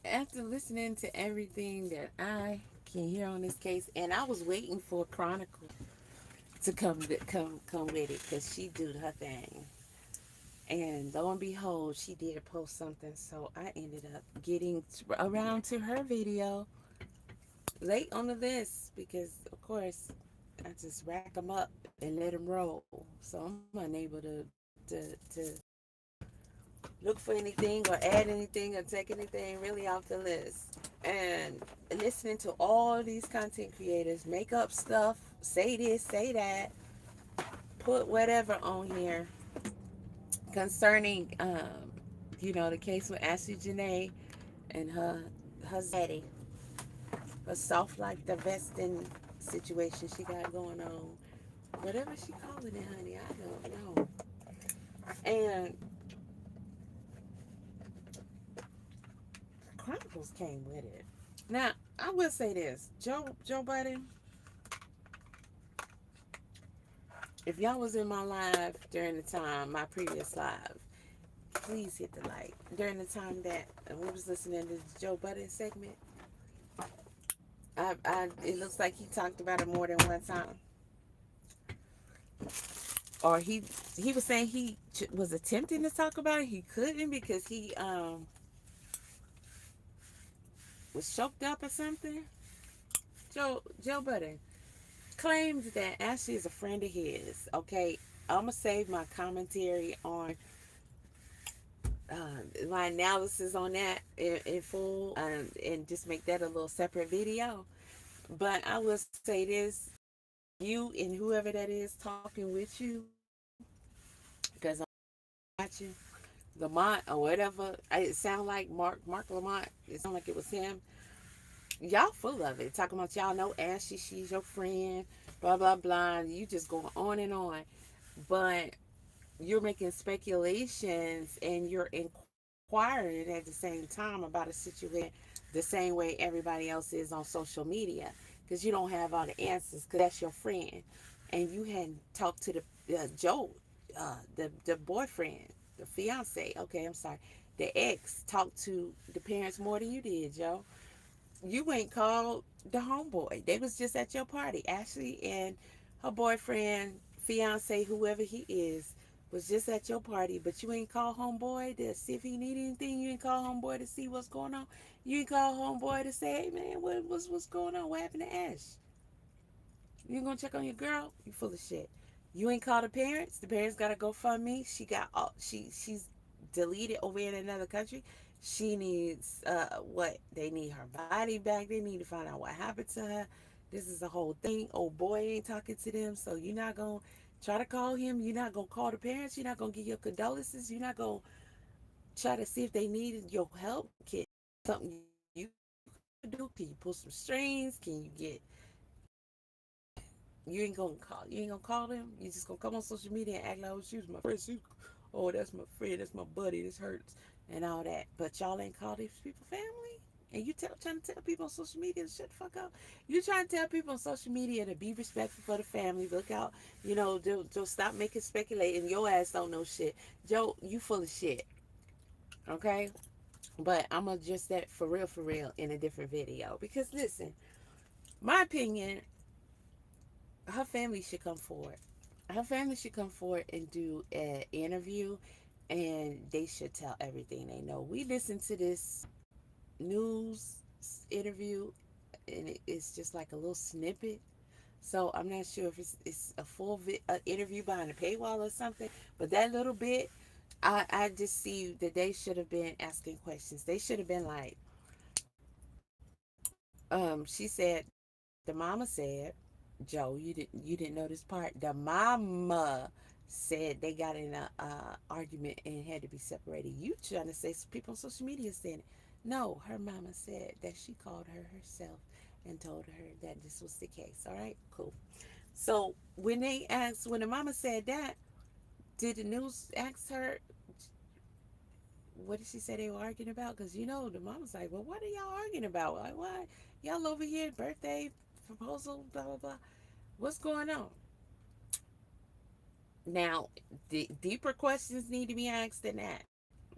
After listening to everything that I can hear on this case, and I was waiting for Chronicle to come with it because she do her thing. And lo and behold, she did post something, so I ended up getting around to her video late on the list because, of course, I just rack them up and let them roll. So I'm unable to look for anything or add anything or take anything really off the list. And listening to all these content creators make up stuff, say this, say that, put whatever on here concerning, the case with Ashley Jenea and her zaddy, her soft like the vesting situation she got going on. Whatever she calling it, honey, I don't know. And Chronicles came with it. Now, I will say this, Joe Budden, if y'all was in my live during the time, my previous live, please hit the like. During the time that we was listening to the Joe Budden segment, it looks like he talked about it more than one time. Or he was saying he was attempting to talk about it. He couldn't because he was choked up or something. Joe Budden claims that Ashley is a friend of his. Okay, I'm gonna save my commentary on my analysis on that in full, and just make that a little separate video. But I will say this: you and whoever that is talking with you, because I'm watching Lamont or whatever. It sound like Mark Lamont. It sound like it was him. Y'all full of it. Talking about y'all know Ashley, she's your friend, blah blah blah. You just going on and on. But you're making speculations and you're inquiring at the same time about a situation the same way everybody else is on social media because you don't have all the answers because that's your friend and you hadn't talked to the Joe, the boyfriend, the fiance. Okay, I'm sorry, the ex talked to the parents more than you did, Joe. You ain't called the homeboy. They was just at your party. Ashley and her boyfriend, fiance, whoever he is, was just at your party, but you ain't call homeboy to see if he need anything. You ain't call homeboy to see what's going on. You ain't call homeboy to say, hey man, what's going on? What happened to Ash? You ain't gonna check on your girl? You full of shit. You ain't call the parents. The parents gotta go fund me. She got all she's deleted over in another country. She needs what? They need her body back. They need to find out what happened to her. This is a whole thing. Old boy ain't talking to them, so you're not gonna try to call him. You're not gonna call the parents. You're not gonna give your condolences. You're not gonna try to see if they needed your help. Can something you could do? Can you pull some strings? Can you get you ain't gonna call. You ain't gonna call them. You just gonna come on social media and act like, oh, she was my friend. Oh, that's my friend. That's my buddy. This hurts and all that. But y'all ain't call these people family. And you trying to tell people on social media to shut the fuck up. You trying to tell people on social media to be respectful for the family. Look out, don't stop making speculating. Your ass don't know shit. Joe, you full of shit. Okay? But I'm gonna just that for real in a different video. Because listen, my opinion, her family should come forward. Her family should come forward and do an interview and they should tell everything they know. We listened to this news interview and it's just like a little snippet. So I'm not sure if it's a full interview behind a paywall or something, but that little bit, I just see that they should have been asking questions. They should have been like, she said, the mama said, Joe, you didn't know this part. The mama said they got in a argument and had to be separated. You trying to say some people on social media saying it? No, her mama said that she called her herself and told her that this was the case. All right, cool. So when the mama said that, did the news ask her what did she say they were arguing about? Because the mom was like, well, what are y'all arguing about? Like, why y'all over here, birthday proposal, blah blah blah. What's going on? Now, the deeper questions need to be asked than that.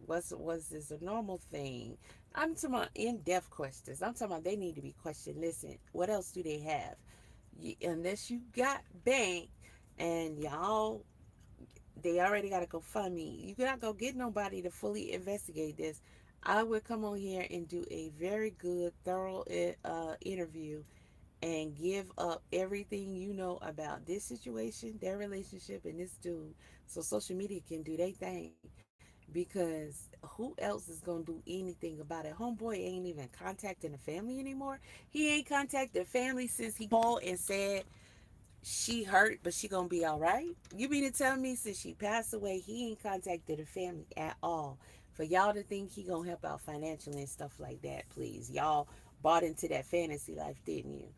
Was this a normal thing? I'm talking about in-depth questions. I'm talking about they need to be questioned. Listen, what else do they have? Unless you got bank and y'all, they already got to go fund me. You cannot go get nobody to fully investigate this. I would come on here and do a very good, thorough interview and give up everything you know about this situation, their relationship, and this dude, so social media can do their thing. Because who else is gonna do anything about it? Homeboy ain't even contacting the family anymore. He ain't contacted the family since he called and said she hurt, but she gonna be all right. You mean to tell me since she passed away, he ain't contacted the family at all? For y'all to think he gonna help out financially and stuff like that, please. Y'all bought into that fantasy life, didn't you?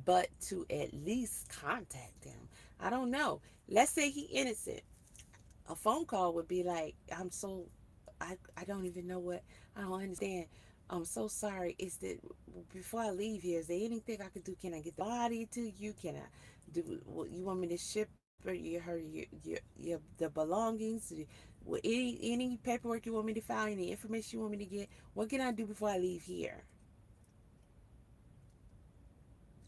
But to at least contact them. I don't know. Let's say he innocent. A phone call would be like, I don't even know what, I don't understand. I'm so sorry. Is that before I leave here, is there anything I could do? Can I get the body to you? Can I do what you want me to ship your the belongings? Any paperwork you want me to file? Any information you want me to get? What can I do before I leave here?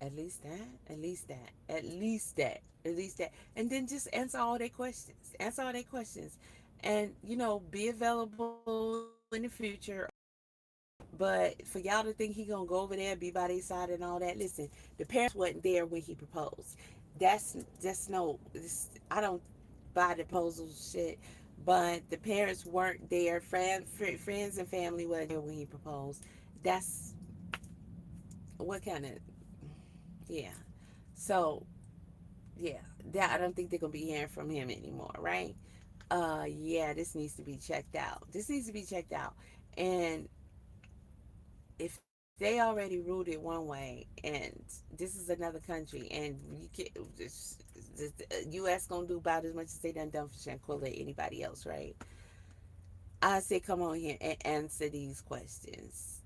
At least that, at least that, at least that, at least that. And then just answer all their questions. Answer all their questions. And, be available in the future. But for y'all to think he gonna go over there, be by their side and all that, listen, the parents wasn't there when he proposed. That's no, I don't buy the proposal shit. But the parents weren't there. Friends and family wasn't there when he proposed. That's what kind of, yeah. So yeah, that I don't think they're gonna be hearing from him anymore, right? Yeah, this needs to be checked out. This needs to be checked out. And if they already ruled it one way, and this is another country, and you can the U.S. gonna do about as much as they done for Shanquilla anybody else, right? I say come on here and answer these questions,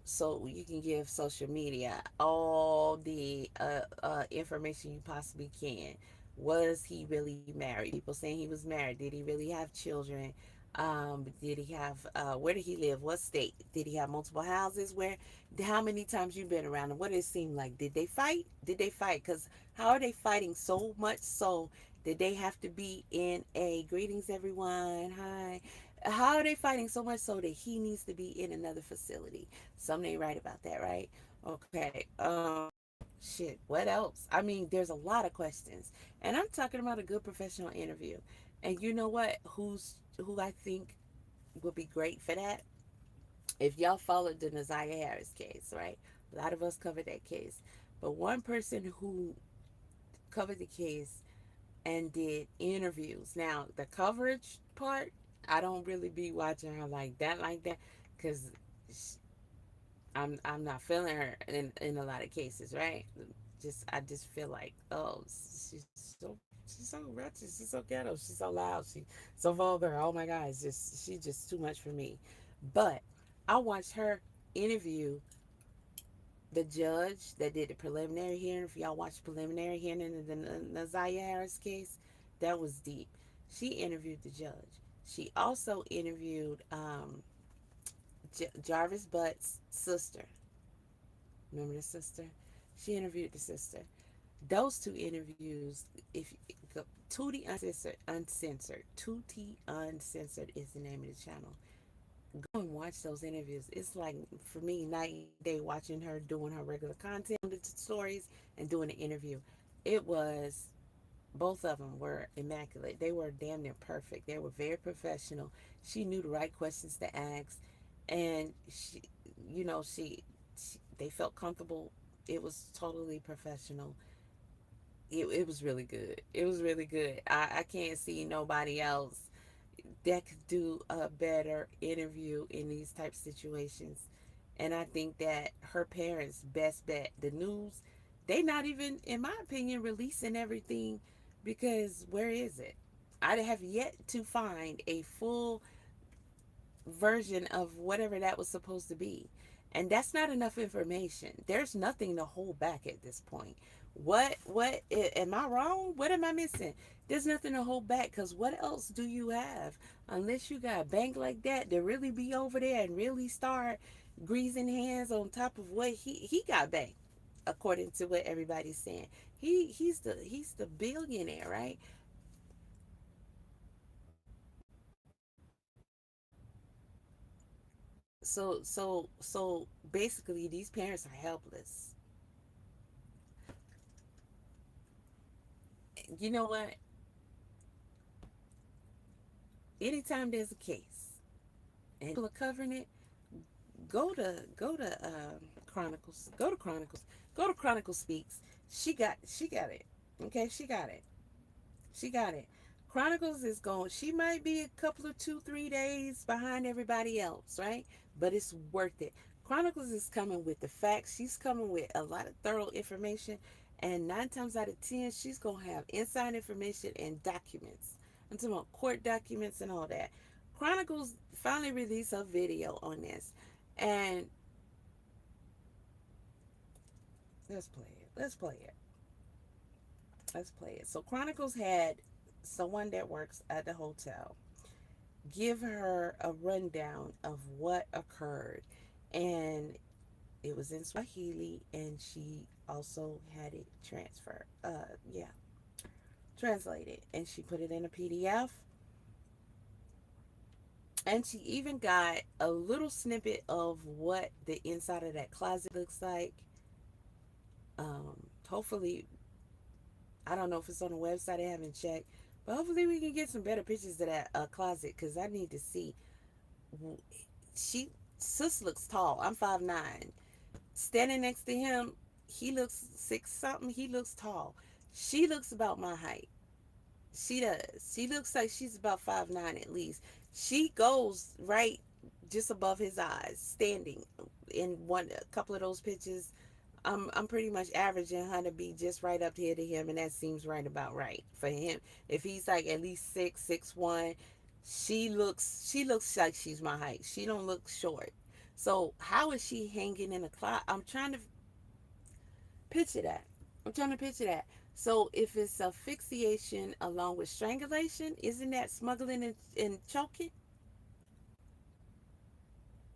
so you can give social media all the information you possibly can. Was he really married? People saying he was married. Did he really have children? Did he have, where did he live? What state? Did he have multiple houses? How many times you been around? And what did it seem like? Did they fight? Did they fight? Because how are they fighting so much so that they have to be in a greetings, everyone? Hi. How are they fighting so much so that he needs to be in another facility? Something ain't right about that, right? Okay. Shit. What else? I mean, there's a lot of questions, and I'm talking about a good professional interview. And you know what? Who I think would be great for that? If y'all followed the Naziah Harris case, right? A lot of us covered that case, but one person who covered the case and did interviews. Now, the coverage part, I don't really be watching her like that, because I'm not feeling her in a lot of cases, right? I just feel like, oh, she's so wretched, she's so ghetto, she's so loud, she's so vulgar. Oh my God, she's just too much for me. But I watched her interview the judge that did the preliminary hearing. If y'all watched the preliminary hearing in the Naziah Harris case, that was deep. She interviewed the judge. She also interviewed Jarvis Butt's sister. Remember the sister? She interviewed the sister. Those two interviews, if Tootie Uncensored is the name of the channel. Go and watch those interviews. It's like, for me, night and day watching her doing her regular content, the stories, and doing the interview. It was, both of them were immaculate. They were damn near perfect. They were very professional. She knew the right questions to ask, and they felt comfortable. It was totally professional. It was really good. It was really good. I can't see nobody else that could do a better interview in these type situations. And I think that her parents' best bet, the news, they not even, in my opinion, releasing everything, because where is it? I have yet to find a full version of whatever that was supposed to be. And that's not enough information. There's nothing to hold back at this point. Am I wrong? What am I missing? There's nothing to hold back, because what else do you have unless you got a bank like that to really be over there and really start greasing hands on top of what he got bank, according to what everybody's saying. He's the billionaire, right? So basically these parents are helpless. You know what? Anytime there's a case and people are covering it, go to Chronicles, go to Chronicles Speaks. She got it. Okay, she got it. She got it. Chronicles is going. She might be a couple of 2 3 days behind everybody else, right? But it's worth it. Chronicles is coming with the facts. She's coming with a lot of thorough information, and 9 times out of 10, she's gonna have inside information and documents. I'm talking about court documents and all that. Chronicles finally released a video on this, and let's play it. Let's play it. Let's play it. So Chronicles had someone that works at the hotel give her a rundown of what occurred, and it was in Swahili, and she also had it translated, and she put it in a PDF, and she even got a little snippet of what the inside of that closet looks like. Hopefully, I don't know if it's on the website, I haven't checked, but hopefully we can get some better pictures of that closet, because I need to see. She Sis looks tall. I'm 5'9". Standing next to him, he looks 6 something. He looks tall. She looks about my height. She does. She looks like she's about 5'9" at least. She goes right just above his eyes, standing in a couple of those pictures. I'm pretty much averaging her to be just right up here to him, and that seems right about right for him. If he's like at least 6'1", she looks like she's my height. She don't look short. So how is she hanging in a closet? I'm trying to picture that. I'm trying to picture that. So if it's asphyxiation along with strangulation, isn't that smuggling and choking?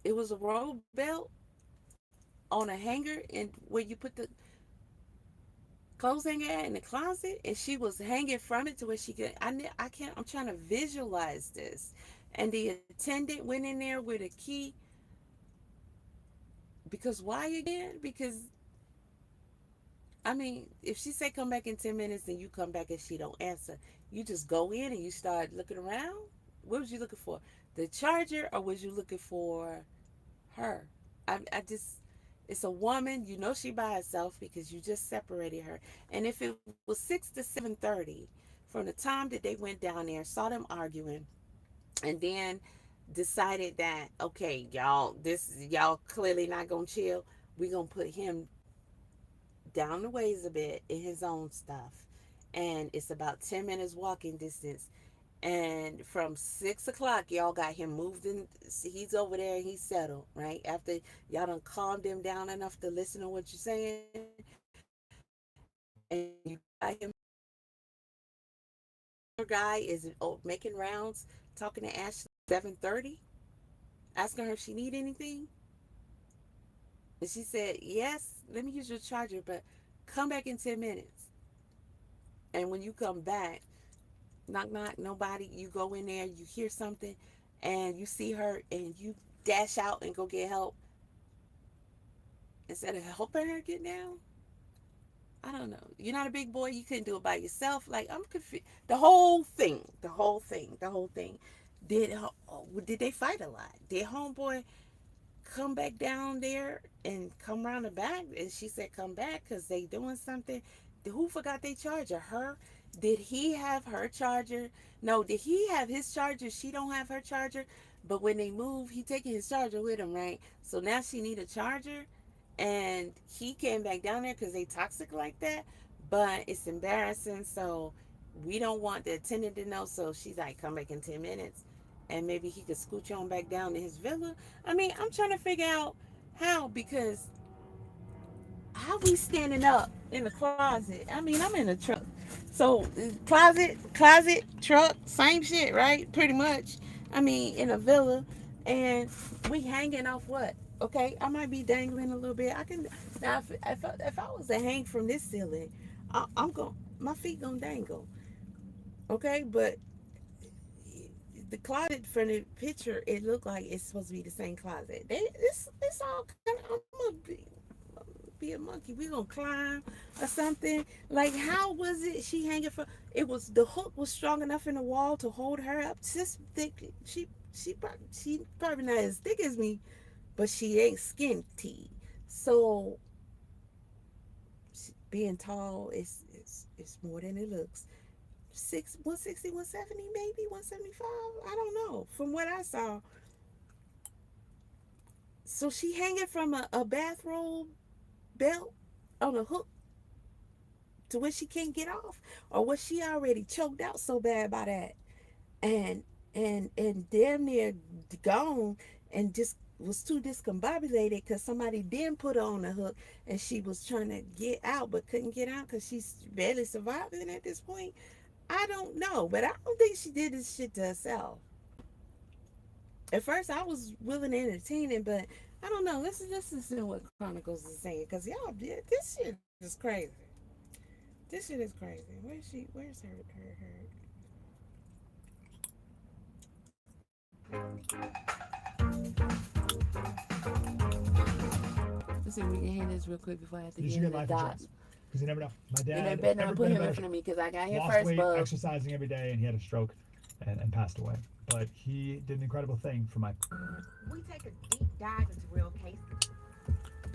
It was a roll belt on a hanger, and where you put the clothes hanger at in the closet, and she was hanging from it to where she could. I can't. I'm trying to visualize this. And the attendant went in there with a key, because why again? Because I mean, if she say come back in 10 minutes and you come back and she don't answer, you just go in and you start looking around. What was you looking for? The charger, or was you looking for her? I just, it's a woman. You know she by herself because you just separated her. And if it was 6 to 7:30, from the time that they went down there, saw them arguing, and then decided that okay, y'all clearly not gonna chill. We gonna put him down the ways a bit in his own stuff, and it's about 10 minutes walking distance. And from 6 o'clock, y'all got him moved in. He's over there and he's settled, right? After y'all done calmed him down enough to listen to what you're saying, and you got him. Your guy is making rounds, talking to Ashley 7:30, asking her if she need anything, and she said yes. Let me use your charger, but come back in 10 minutes. And when you come back, knock knock, nobody. You go in there, you hear something, and you see her, and you dash out and go get help instead of helping her get down. I don't know. You're not a big boy. You couldn't do it by yourself. Like, I'm confused. The whole thing. Did they fight a lot? Did homeboy come back down there and come around the back? And she said, come back because they doing something. Who forgot their charger? Her? Did he have her charger? No, did he have his charger? She don't have her charger. But when they move, he taking his charger with him, right? So now she need a charger. And he came back down there because they toxic like that. But it's embarrassing. So we don't want the attendant to know. So she's like, come back in 10 minutes. And maybe he could scooch on back down to his villa. I mean, I'm trying to figure out how, because how we standing up in the closet? I mean, I'm in a truck. So closet, truck, same shit, right? Pretty much. I mean, in a villa, and we hanging off what? Okay, I might be dangling a little bit. I can now if I was to hang from this ceiling, I'm going my feet gonna dangle. Okay, but the closet from the picture, it looked like it's supposed to be the same closet. It's all kind of. I'm gonna be a monkey. We gonna climb or something. Like how was it? She hanging from? It was the hook was strong enough in the wall to hold her up. Just thick. She probably not as thick as me, but she ain't skinty. So being tall is more than it looks. 160, 170, maybe 175. I don't know. From what I saw, so she hanging from a bathrobe belt on a hook to where she can't get off, or was she already choked out so bad by that and and damn near gone and just was too discombobulated because somebody didn't put her on the hook and she was trying to get out but couldn't get out because she's barely surviving at this point. I don't know, but I don't think she did this shit to herself. At first, I was willing to entertain it, but I don't know. Listen to what Chronicles is saying, because y'all, this shit is crazy. This shit is crazy. Where's she? Where's her? Let's see if we can handle this real quick before I have to You get should in get the life dot. insurance because you never know. My And they dad better never not put been a him in better. front of me because I got here Lost first, weight, bub. exercising every day, and he had a stroke and passed away. But he did an incredible thing for my. We take a deep dive into real cases,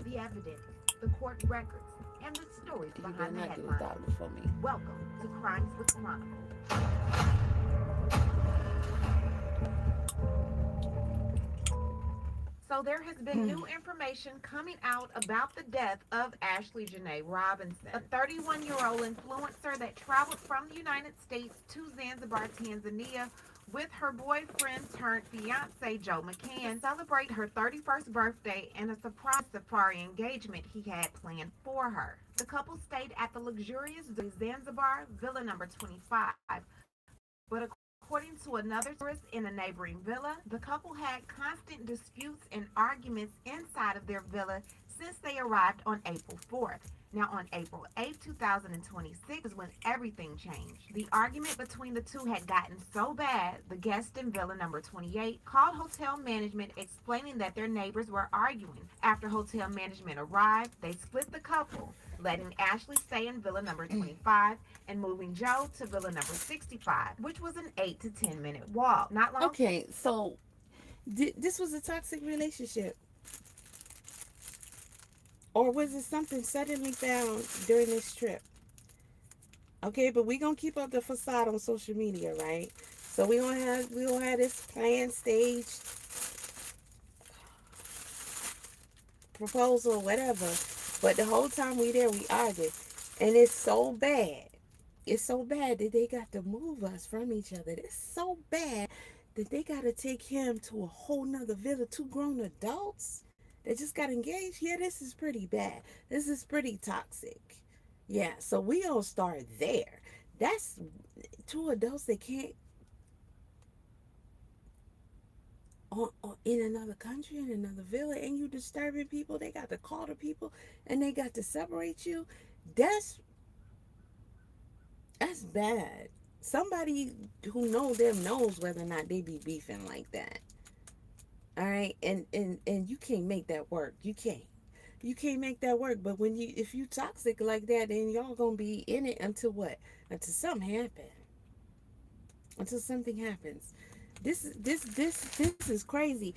the evidence, the court records, and the stories You better behind the not do a dot headlines. before me. Welcome to Crimes with Chronicles. So there has been new information coming out about the death of Ashley Jenea Robinson, a 31-year-old influencer that traveled from the United States to Zanzibar, Tanzania, with her boyfriend turned fiance Joe McCann to celebrate her 31st birthday and a surprise safari engagement he had planned for her. The couple stayed at the luxurious Zanzibar Villa number 25, but according to another tourist in a neighboring villa, the couple had constant disputes and arguments inside of their villa since they arrived on April 4th. Now, on April 8th, 2026 is when everything changed. The argument between the two had gotten so bad, the guest in Villa number 28 called hotel management explaining that their neighbors were arguing. After hotel management arrived, they split the couple, letting Ashley stay in Villa number 25 and moving Joe to Villa number 65, which was an 8 to 10 minute walk. Not long. Okay, so this was a toxic relationship, or was it something suddenly found during this trip? Okay, but we gonna keep up the facade on social media, right? So we gonna have this planned stage proposal, whatever. But the whole time we there, we argue, and it's so bad. It's so bad that they got to move us from each other. It's so bad that they got to take him to a whole nother villa. Two grown adults that just got engaged. Yeah, this is pretty bad. This is pretty toxic. Yeah, so we all start there. That's two adults that can't in another country, in another villa, and you disturbing people. They got to call the people, and they got to separate you. That's that's bad. Somebody who knows them knows whether or not they be beefing like that. All right, and you can't make that work. You can't make that work. But when you if you toxic like that, then y'all gonna be in it until what? Until something happens. Until something happens. This is crazy.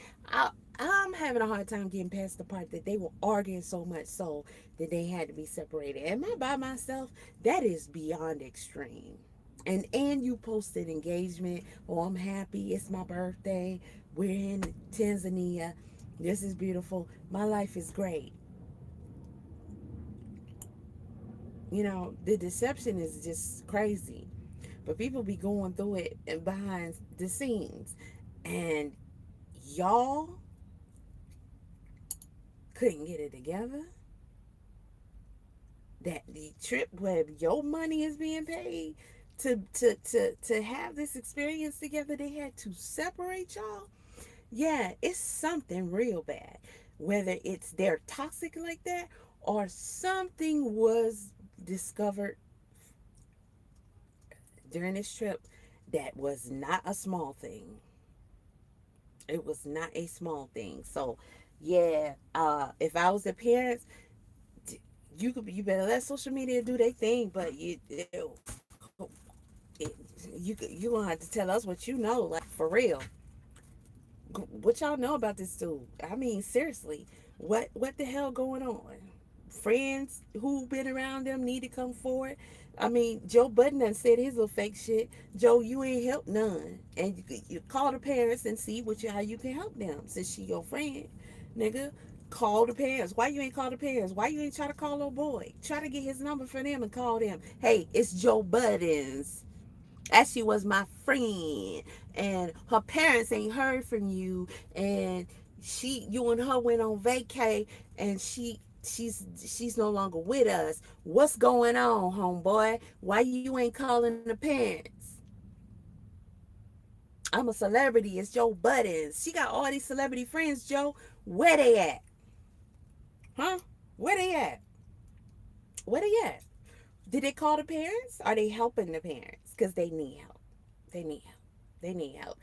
I'm having a hard time getting past the part that they were arguing so much so that they had to be separated. Am I by myself? That is beyond extreme. And you posted engagement. Oh, I'm happy. It's my birthday. We're in Tanzania. This is beautiful. My life is great. You know, the deception is just crazy. But people be going through it and behind the scenes. And y'all couldn't get it together. that the trip where your money is being paid to have this experience together, they had to separate y'all. Yeah, it's something real bad. Whether it's they're toxic like that or something was discovered during this trip that was not a small thing. It was not a small thing. So, yeah, if I was the parents, you better let social media do their thing, but it, you gonna have to tell us what you know, like for real. What y'all know about this dude? I mean, seriously, what the hell going on? Friends who been around them need to come forward. I mean, Joe Budden done said his little fake shit. Joe, you ain't helped none, and you call the parents and see how you can help them since she your friend, nigga. Call the parents. Why you ain't call the parents? Why you ain't try to call old boy? Try to get his number for them and call them. Hey, it's Joe Buddens. Ashley was my friend, and her parents ain't heard from you, and you and her went on vacay, and she's no longer with us. What's going on, homeboy? Why you ain't calling the parents? I'm a celebrity. It's Joe Buttons. She got all these celebrity friends, Joe. Where they at? Huh? Where they at? Where they at? Did they call the parents? Are they helping the parents? Because they need help. They need help. They need help.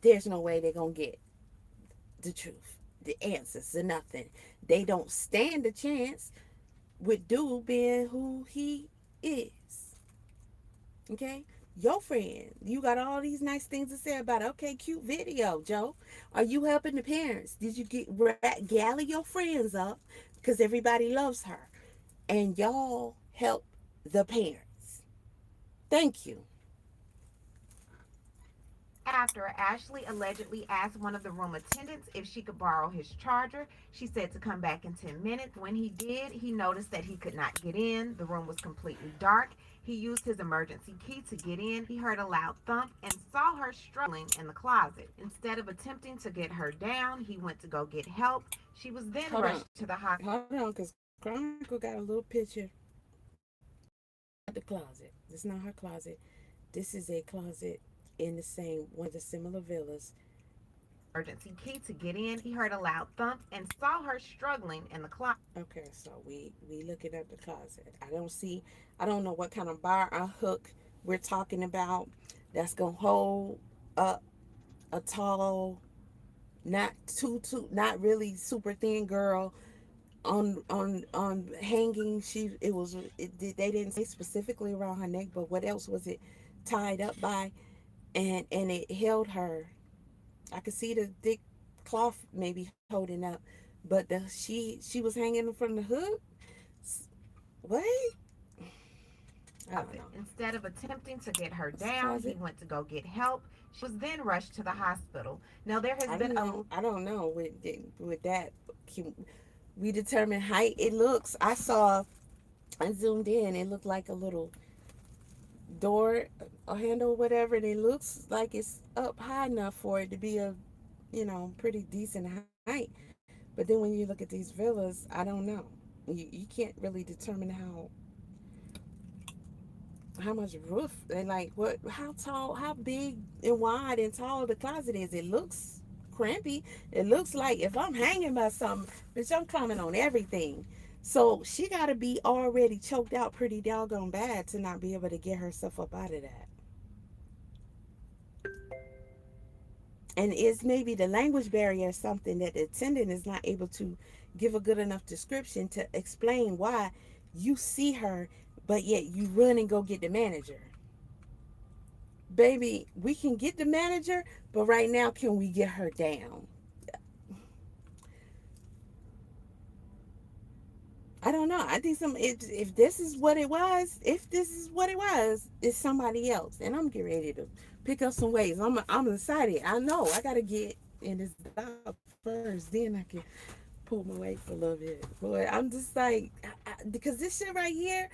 There's no way they're going to get the truth, the answers, or nothing. They don't stand a chance with dude being who he is. Okay? Your friend, you got all these nice things to say about it. Okay, cute video, Joe. Are you helping the parents? Did you gather your friends up? Because everybody loves her. And y'all help the parents. Thank you. After Ashley allegedly asked one of the room attendants if she could borrow his charger, she said to come back in 10 minutes. When he did, he noticed that he could not get in. The room was completely dark. He used his emergency key to get in. He heard a loud thump and saw her struggling in the closet. Instead of attempting to get her down, he went to go get help. She was then Hold on. rushed to the hospital. Hold on, because Chronicle got a little picture at the closet. It's not her closet. This is a closet in the same one of the similar villas. Emergency key to get in. He heard a loud thump and saw her struggling in the closet. Okay, so we looking at the closet. I don't know what kind of bar or hook we're talking about that's gonna hold up a tall, not really super thin girl on hanging. They didn't say specifically around her neck, but what else was it tied up by? And it held her. I could see the thick cloth maybe holding up, but she was hanging from the hook. What? I don't know. Instead of attempting to get her This down, he closet. went to go get help. She was then rushed to the hospital. Now, there has been a I don't know with that. We determine height. It looks. I zoomed in. It looked like a little door, a handle, whatever. And it looks like it's up high enough for it to be a pretty decent height. But then when you look at these villas, I don't know. You can't really determine how much roof and like how tall, how big and wide and tall the closet is. It looks crampy. It looks like if I'm hanging by something, bitch, I'm climbing on everything. So she got to be already choked out pretty doggone bad to not be able to get herself up out of that. And it's maybe the language barrier or something that the attendant is not able to give a good enough description to explain why you see her, but yet you run and go get the manager. Baby, we can get the manager, but right now, can we get her down? I don't know. I think if this is what it was, it's somebody else, and I'm getting ready to pick up some weights. I'm excited. I know I gotta get in this dog first, then I can pull my weight for a little bit. Boy, I'm just like, because this shit right here,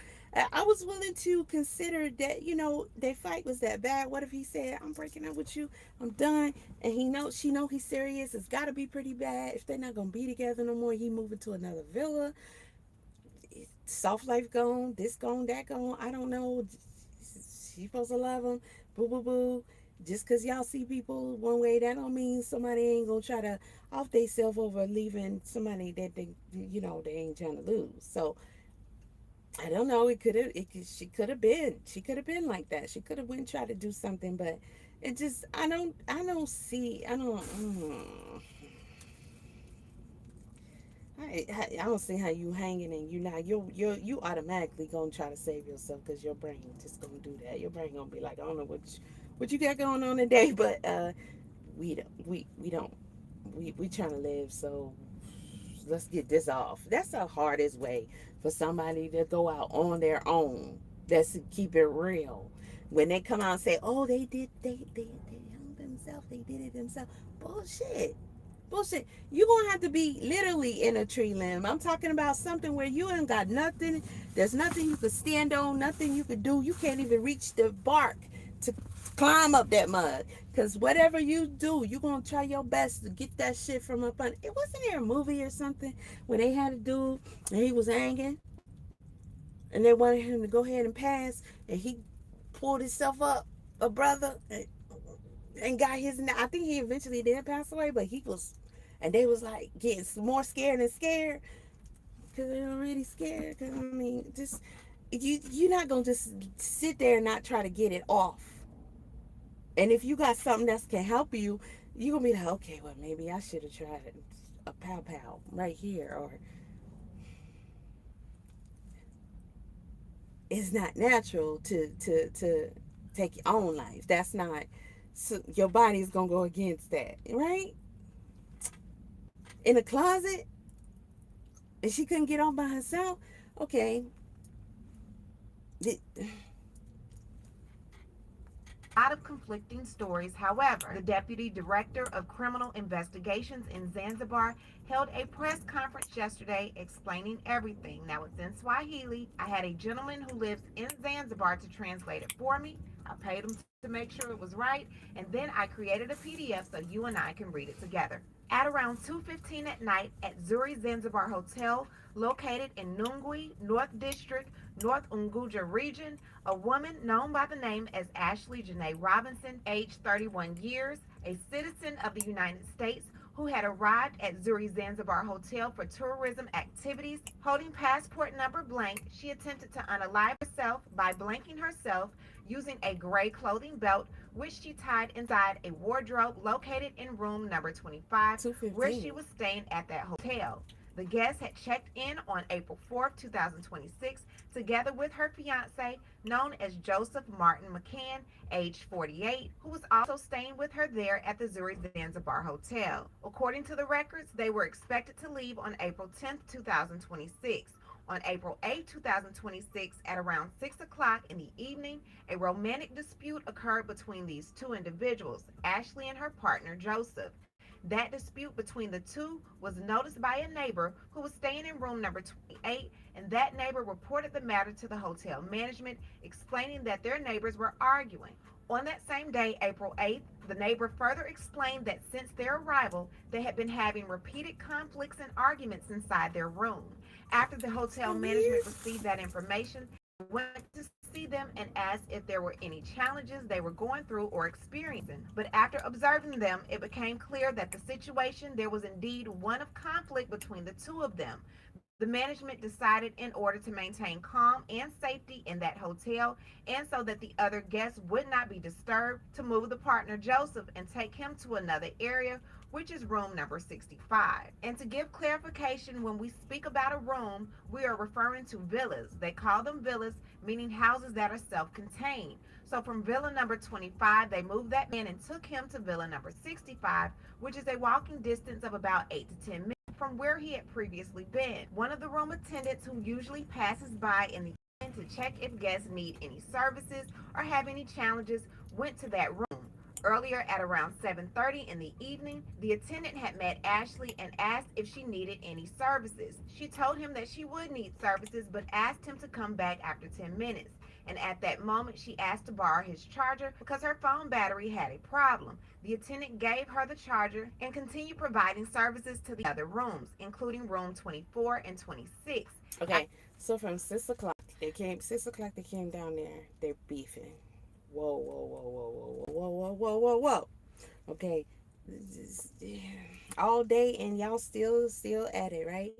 I was willing to consider that. Their fight was that bad. What if he said, "I'm breaking up with you. I'm done," and she know he's serious. It's got to be pretty bad. If they're not gonna be together no more, he moving to another villa. soft life gone, this gone, that gone. I don't know. She supposed to love him. Boo boo boo. Just cause y'all see people one way, that don't mean somebody ain't gonna try to off they self over leaving somebody that they ain't trying to lose. So I don't know. It could have. It could, she could have been. She could have been like that. She could have went and tried to do something, but it just. I don't. I don't see. I don't. I don't see how you hanging and you not you automatically gonna try to save yourself because your brain just gonna do that. Your brain gonna be like, I don't know what you got going on today, but we trying to live, so let's get this off. That's the hardest way for somebody to go out on their own. Let's keep it real. When they come out and say, oh, they hung themselves, they did it themselves. Bullshit. Bullshit. You're gonna have to be literally in a tree limb. I'm talking about something where you ain't got nothing. There's nothing you could stand on, nothing you could do. You can't even reach the bark to climb up that mud. Cause whatever you do, you're gonna try your best to get that shit from up under. It wasn't there a movie or something where they had a dude and he was hanging and they wanted him to go ahead and pass and he pulled himself up, a brother, and got his. I think he eventually did pass away, but he was, and they was like getting more scared and scared because they're already scared. Because I mean, just you're not gonna just sit there and not try to get it off. And if you got something that can help you, you're gonna be like, okay, well maybe I should have tried a pow pow right here, or it's not natural to take your own life. That's not. So your body's gonna go against that, right? In a closet, and she couldn't get on by herself. Okay, Lot of conflicting stories. However, the Deputy Director of Criminal Investigations in Zanzibar held a press conference yesterday explaining everything. Now it's in Swahili. I had a gentleman who lives in Zanzibar to translate it for me. I paid him to make sure it was right, and then I created a PDF so you and I can read it together. At around 2:15 at night at Zuri Zanzibar Hotel, located in Nungwi, North District, North Unguja region, a woman known by the name as Ashley Janae Robinson, aged 31 years, a citizen of the United States, who had arrived at Zuri Zanzibar Hotel for tourism activities. Holding passport number blank, she attempted to unalive herself by blanking herself using a gray clothing belt, which she tied inside a wardrobe located in room number 25, where she 215. was staying at that hotel. The guest had checked in on April 4th, 2026, together with her fiance, known as Joseph Martin McCann, age 48, who was also staying with her there at the Zuri Zanzibar Hotel. According to the records, they were expected to leave on April 10th, 2026. On April 8, 2026, at around 6 o'clock in the evening, a romantic dispute occurred between these two individuals, Ashley and her partner, Joseph. That dispute between the two was noticed by a neighbor who was staying in room number 28, and that neighbor reported the matter to the hotel management, explaining that their neighbors were arguing. On that same day, April 8th, the neighbor further explained that since their arrival, they had been having repeated conflicts and arguments inside their room. After the hotel management received that information, they went to see them and asked if there were any challenges they were going through or experiencing. But after observing them, it became clear that the situation there was indeed one of conflict between the two of them. The management decided, in order to maintain calm and safety in that hotel, and so that the other guests would not be disturbed, to move the partner Joseph and take him to another area, which is room number 65. And to give clarification, when we speak about a room, we are referring to villas. They call them villas, meaning houses that are self contained. So from villa number 25, they moved that man and took him to villa number 65, which is a walking distance of about 8 to 10 minutes from where he had previously been. One of the room attendants, who usually passes by in the evening to check if guests need any services or have any challenges, went to that room. Earlier at around 7:30 in the evening, the attendant had met Ashley and asked if she needed any services. She told him that she would need services, but asked him to come back after 10 minutes. and at that moment she asked to borrow his charger because her phone battery had a problem. The attendant gave her the charger and continued providing services to the other rooms, including room 24 and 26. Okay, so from 6 o'clock, 6 o'clock, they came down there, they're beefing. Whoa, whoa, whoa, whoa, whoa, whoa, whoa, whoa, whoa, whoa. Okay, all day and y'all still at it, right?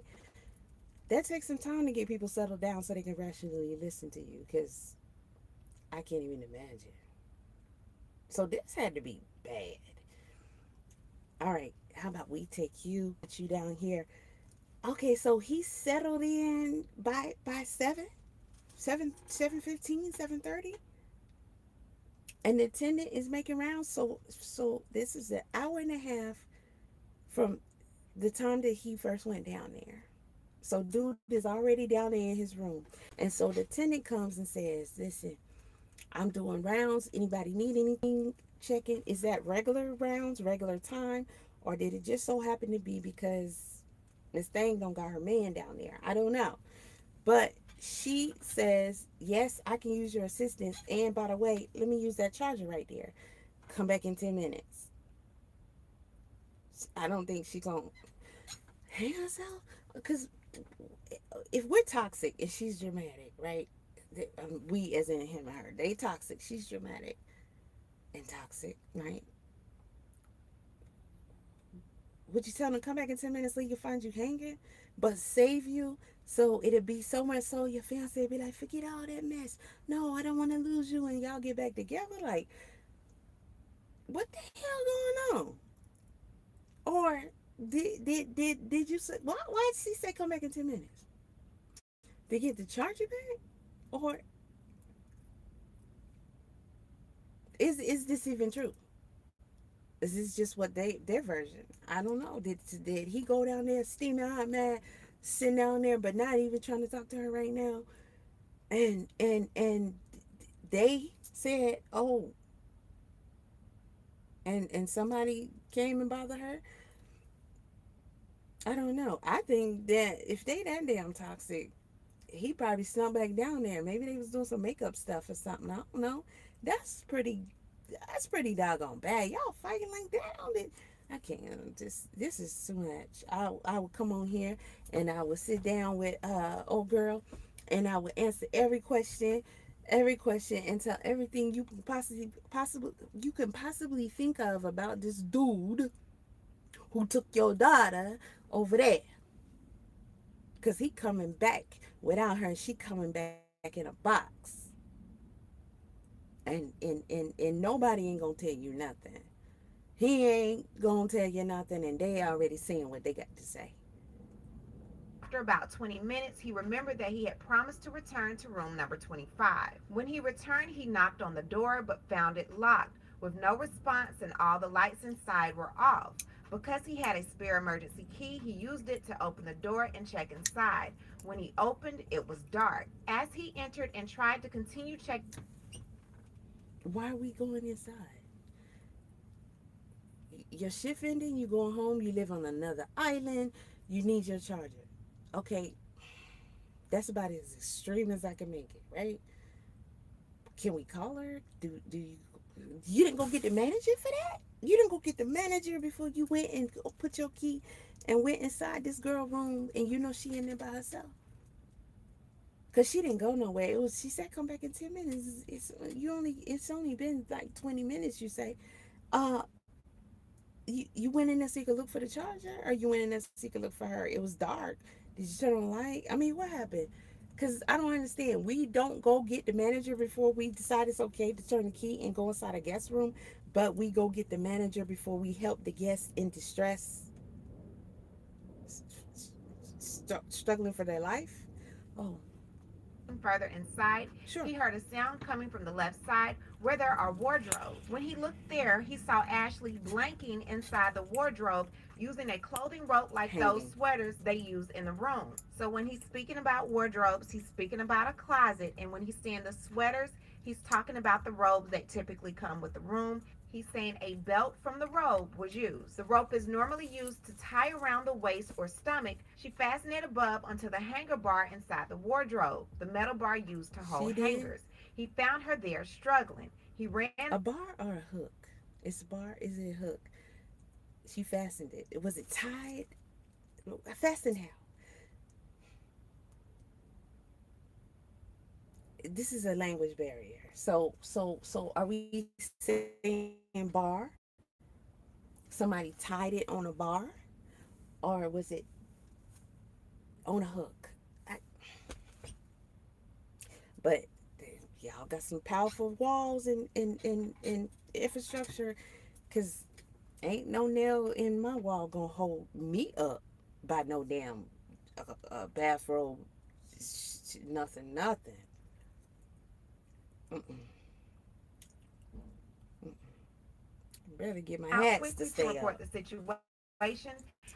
That takes some time to get people settled down so they can rationally listen to you, because I can't even imagine. So this had to be bad. All right, how about we take you down here? Okay, so he settled in by 7:15, 7:30, and the attendant is making rounds. So this is an hour and a half from the time that he first went down there. So dude is already down there in his room. And so the attendant comes and says, listen, I'm doing rounds. Anybody need anything? Checking. Is that regular rounds, regular time? Or did it just so happen to be because Miss Thing don't got her man down there? I don't know. But she says, yes, I can use your assistance. And by the way, let me use that charger right there. Come back in 10 minutes. I don't think she gonna hang herself. Because if we're toxic and she's dramatic, right? We as in him and her, they toxic. She's dramatic and toxic, right? Would you tell them come back in 10 minutes, leave you find you hanging, but save you? So it'd be so much so your fiance would be like, forget all that mess. No, I don't want to lose you, and y'all get back together. Like, what the hell going on? Or did you say why did she say come back in 10 minutes? To get the charger back? Or is this even true? Is this just what their version? I don't know. Did he go down there steaming hot mad, sitting down there, but not even trying to talk to her right now? And they said, oh, and somebody came and bothered her. I don't know. I think that if they that damn toxic, he probably snuck back down there. Maybe they was doing some makeup stuff or something. I don't know. That's pretty. That's pretty doggone bad. Y'all fighting like that on it. I can't. This is too much. I would come on here and I would sit down with old girl, and I would answer every question, and tell everything you can possibly think of about this dude who took your daughter over there. Cause he coming back without her, and she coming back in a box. And nobody ain't gonna tell you nothing. He ain't gonna tell you nothing, and they already seeing what they got to say. After about 20 minutes, he remembered that he had promised to return to room number 25. When he returned, he knocked on the door but found it locked with no response, and all the lights inside were off. Because he had a spare emergency key, he used it to open the door and check inside. When he opened, it was dark. As he entered and tried to continue checking. Why are we going inside? Your shift ending, you going home, you live on another island, you need your charger. Okay, that's about as extreme as I can make it, right? Can we call her? You didn't go get the manager for that? You didn't go get the manager before you went and put your key and went inside this girl room, and you know she in there by herself? Cause she didn't go nowhere. She said come back in 10 minutes. It's only been like 20 minutes. You say, uh, you went in there so you could look for the charger, or you went in there so you could look for her? It was dark. Did you turn on the light? I mean, what happened? Because I don't understand. We don't go get the manager before we decide it's okay to turn the key and go inside a guest room, but we go get the manager before we help the guests in distress, struggling for their life. Oh, further inside, sure. he heard a sound coming from the left side where there are wardrobes. When he looked there, he saw Ashley blanking inside the wardrobe using a clothing rope like those sweaters they use in the room. So when he's speaking about wardrobes, he's speaking about a closet. And when he's saying the sweaters, he's talking about the robes that typically come with the room. He's saying a belt from the robe was used. The rope is normally used to tie around the waist or stomach. She fastened it above onto the hanger bar inside the wardrobe, the metal bar used to hold hangers. He found her there struggling. He ran. A bar or a hook? It's a bar. Is it a hook? She fastened it. Was it tied? Fastened how? This is a language barrier. So are we saying bar? Somebody tied it on a bar, or was it on a hook? I, but y'all got some powerful walls and infrastructure, cause ain't no nail in my wall gonna hold me up by no damn bathrobe, nothing. Mm-mm. Better get my Out hats to quickly to stay report up. the situation,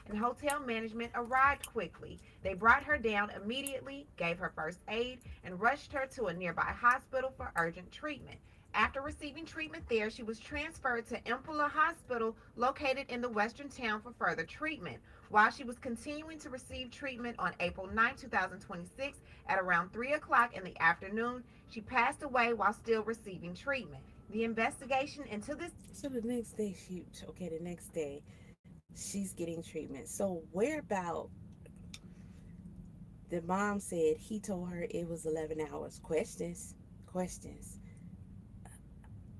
and hotel management arrived quickly. They brought her down immediately, gave her first aid, and rushed her to a nearby hospital for urgent treatment. After receiving treatment there, she was transferred to Impala Hospital, located in the western town, for further treatment. While she was continuing to receive treatment on April 9, 2026, at around 3 o'clock in the afternoon, she passed away while still receiving treatment. The investigation into this. So the next day, the next day, she's getting treatment. So where about the mom said he told her it was 11 hours? Questions.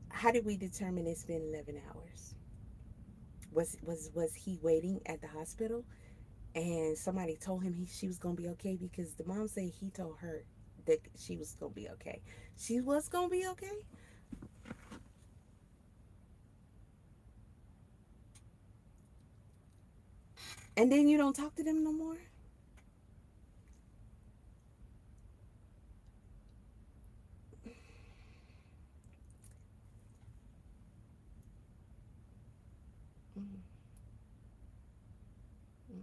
How did we determine it's been 11 hours? Was he waiting at the hospital and somebody told him she was gonna be okay? Because the mom said he told her that she was gonna be okay. She was gonna be okay. And then you don't talk to them no more. Mm, mm,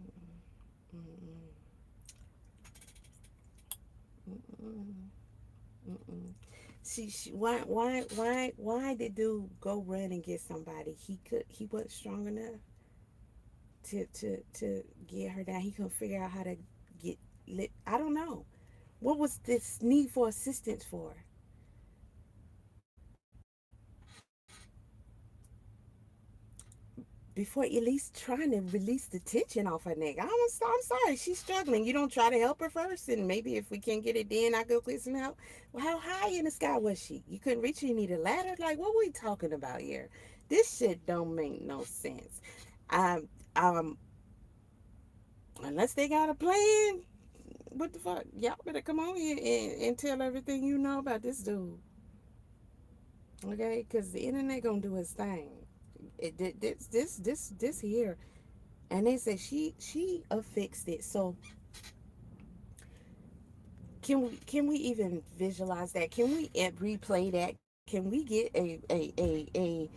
mm, mm, mm, mm, mm. Why did dude go run and get somebody? He wasn't strong enough to get her down. He couldn't figure out how to get lit. I don't know. What was this need for assistance for? Before at least trying to release the tension off her neck. I'm sorry, she's struggling. You don't try to help her first, and maybe if we can't get it then, I go get some help. Well, how high in the sky was she? You couldn't reach her. You need a ladder. Like, what are we talking about here? This shit don't make no sense. Um, um, unless they got a plan, what the fuck? Y'all better come on here and tell everything you know about this dude, okay? Because the internet gonna do its thing. This here, and they say she affixed it. So can we even visualize that? Can we replay that? Can we get a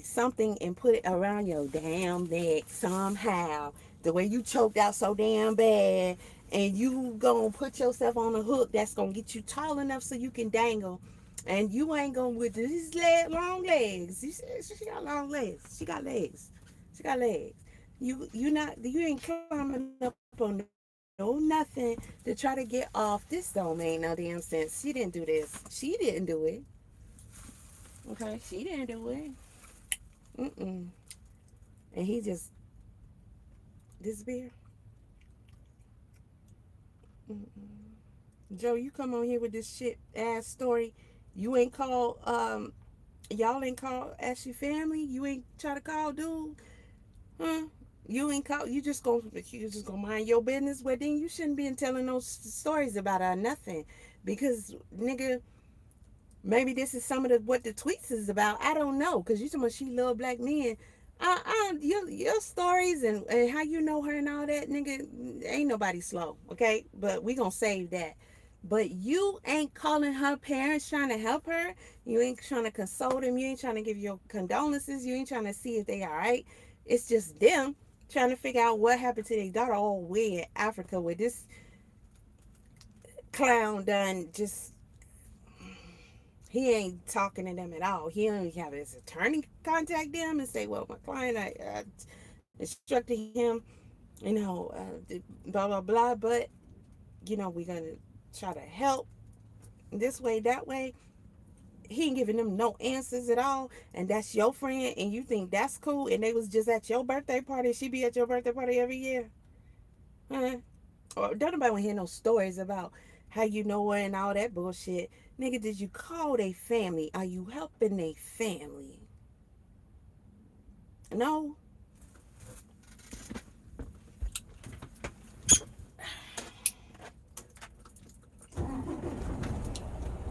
something and put it around your damn neck somehow, the way you choked out so damn bad, and you gonna put yourself on a hook that's gonna get you tall enough so you can dangle, and you ain't gonna with these long legs. She got long legs. She got legs. You ain't climbing up on no nothing to try to get off. This don't make no damn sense. She didn't do this. She didn't do it. Okay, she didn't do it. Mm-mm. And he just disappeared. Mm-mm. Joe, you come on here with this shit ass story. You ain't call y'all ain't call ask your family. You ain't try to call dude. Huh? You ain't call. You just gonna mind your business. Well, then you shouldn't be telling those stories about her nothing, because nigga, maybe this is some of the what the tweets is about. I don't know, because you talking about she love black men. Your stories and how you know her and all that, nigga, ain't nobody slow, okay? But we gonna save that. But you ain't calling her parents trying to help her. You ain't trying to console them. You ain't trying to give your condolences. You ain't trying to see if they all right. It's just them trying to figure out what happened to their daughter all way in Africa with this clown done just he ain't talking to them at all. He don't have his attorney contact them and say, well, my client, I instructed him, blah, blah, blah. But, we're going to try to help. this way, that way. He ain't giving them no answers at all, and that's your friend, and you think that's cool, and they was just at your birthday party. She be at your birthday party every year, huh? Or don't nobody want to hear no stories about how you know her and all that bullshit. Nigga, did you call they family? Are you helping they family? No.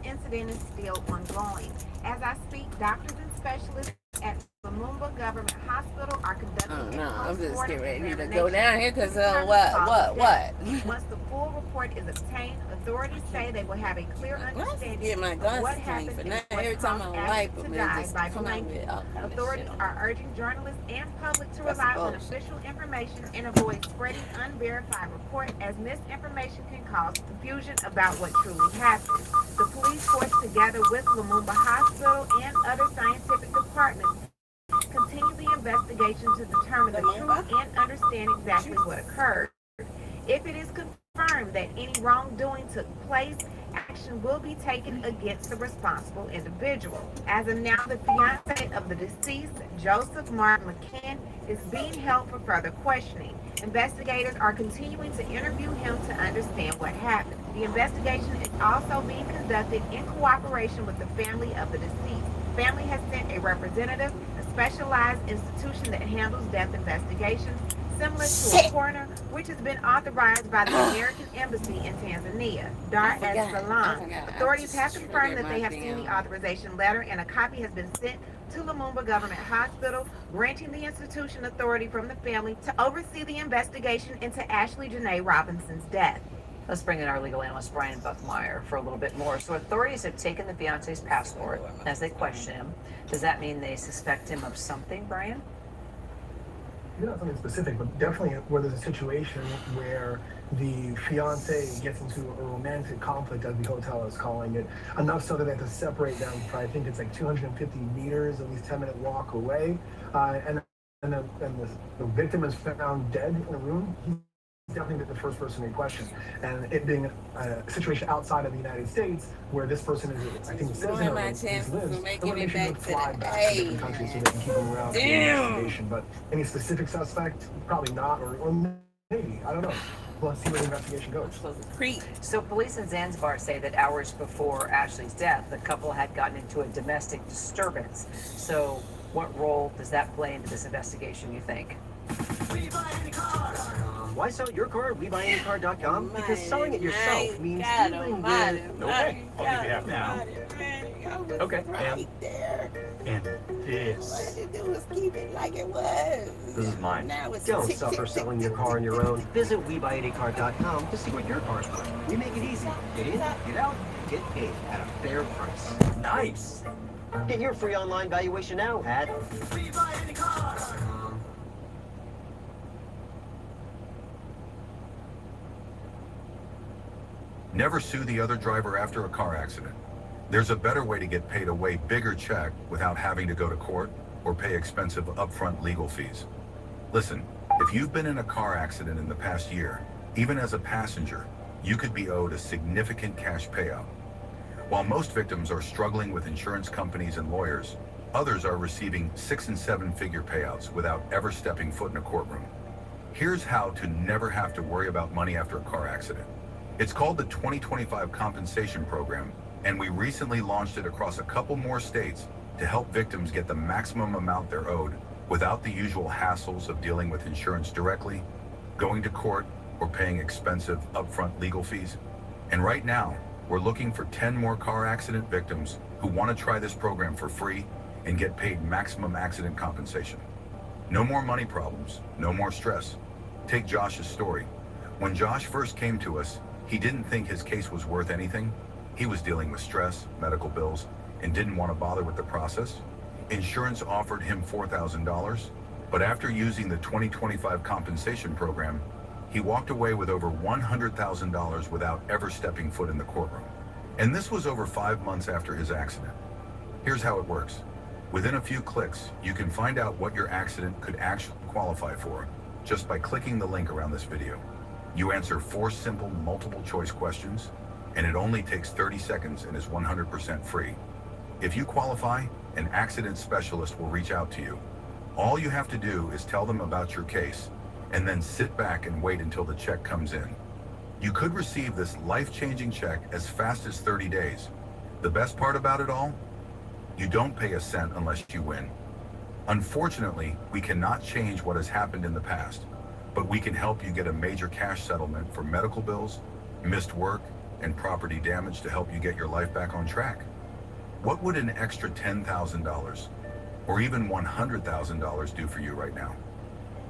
Incident is still ongoing. As I speak, doctors and specialists at Lumumba Government Hospital are conducting Oh a no, I'm just post-mortem getting ready to examination go down here to because determine what, the cause of death. what? Once the full report is obtained, authorities say they will have a clear I understanding get my of glasses what clean happened for and now. what Every time caused I Ashley wipe to them, it die just by come out with blanket. all kind of Authorities shit on are them. urging journalists and public to That's rely on bullshit. official information and avoid spreading unverified reports, as misinformation can cause confusion about what truly happened. The police force, together with Lumumba Hospital and other scientific departments, continue the investigation to determine the truth Remember? and understand exactly what occurred. If it is confirmed that any wrongdoing took place, action will be taken against the responsible individual. As of now, the fiance of the deceased, Joseph Martin McCann, is being held for further questioning. Investigators are continuing to interview him to understand what happened. The investigation is also being conducted in cooperation with the family of the deceased. Family has sent a representative, a specialized institution that handles death investigations, similar to a Shit. coroner, which has been authorized by the American Embassy in Tanzania, I Dar es forgot. I Salaam. forgot. I Authorities have just confirmed triggered that they my have seen the damn. authorization letter, and a copy has been sent to Lumumba Government Hospital, granting the institution authority from the family to oversee the investigation into Ashley Jenea Robinson's death. Let's bring in our legal analyst, Brian Buckmeyer, for a little bit more. So authorities have taken the fiance's passport as they question him. Does that mean they suspect him of something, Brian? Not something specific, but definitely where there's a situation where the fiance gets into a romantic conflict, as the hotel is calling it, enough so that they have to separate them for, I think it's like 250 meters, at least 10-minute walk away, and the victim is found dead in a room. He's definitely the first person in question, and it being a situation outside of the United States where this person is, I think, a citizen My or chances lives, of the making it information back would to fly the back to A, different countries so they can keep them around for the damn. investigation. But any specific suspect, probably not, or maybe, I don't know. Let's see where the investigation goes. Creep. So police in Zanzibar say that hours before Ashley's death, the couple had gotten into a domestic disturbance. So what role does that play into this investigation, you think? Why sell your car at WeBuyAnyCar.com? Because selling it yourself means God dealing almighty, with... Okay, I'll give you half now. Okay, Right there. And All I this. had to do was keep it like it was. This is mine. Now it's Don't tick, suffer tick, selling tick, your car on tick, your tick, own. tick. Visit WeBuyAnyCar.com to see what your car's worth. We make it easy. Get in, get out, get paid at a fair price. Nice. Get your free online valuation now at Never sue the other driver after a car accident. There's a better way to get paid a way bigger check without having to go to court or pay expensive upfront legal fees. Listen, if you've been in a car accident in the past year, even as a passenger, you could be owed a significant cash payout. While most victims are struggling with insurance companies and lawyers, others are receiving 6- and 7-figure payouts without ever stepping foot in a courtroom. Here's how to never have to worry about money after a car accident. It's called the 2025 Compensation Program, and we recently launched it across a couple more states to help victims get the maximum amount they're owed without the usual hassles of dealing with insurance directly, going to court, or paying expensive upfront legal fees. And right now, we're looking for 10 more car accident victims who want to try this program for free and get paid maximum accident compensation. No more money problems, no more stress. Take Josh's story. When Josh first came to us, he didn't think his case was worth anything. He was dealing with stress, medical bills, and didn't want to bother with the process. Insurance offered him $4,000, but after using the 2025 compensation program, he walked away with over $100,000 without ever stepping foot in the courtroom. And this was over 5 months after his accident. Here's how it works. Within a few clicks, you can find out what your accident could actually qualify for just by clicking the link around this video. You answer 4 simple multiple choice questions, and it only takes 30 seconds and is 100% free. If you qualify, an accident specialist will reach out to you. All you have to do is tell them about your case, and then sit back and wait until the check comes in. You could receive this life-changing check as fast as 30 days. The best part about it all? You don't pay a cent unless you win. Unfortunately, we cannot change what has happened in the past, but we can help you get a major cash settlement for medical bills, missed work, and property damage to help you get your life back on track. What would an extra $10,000 or even $100,000 do for you right now?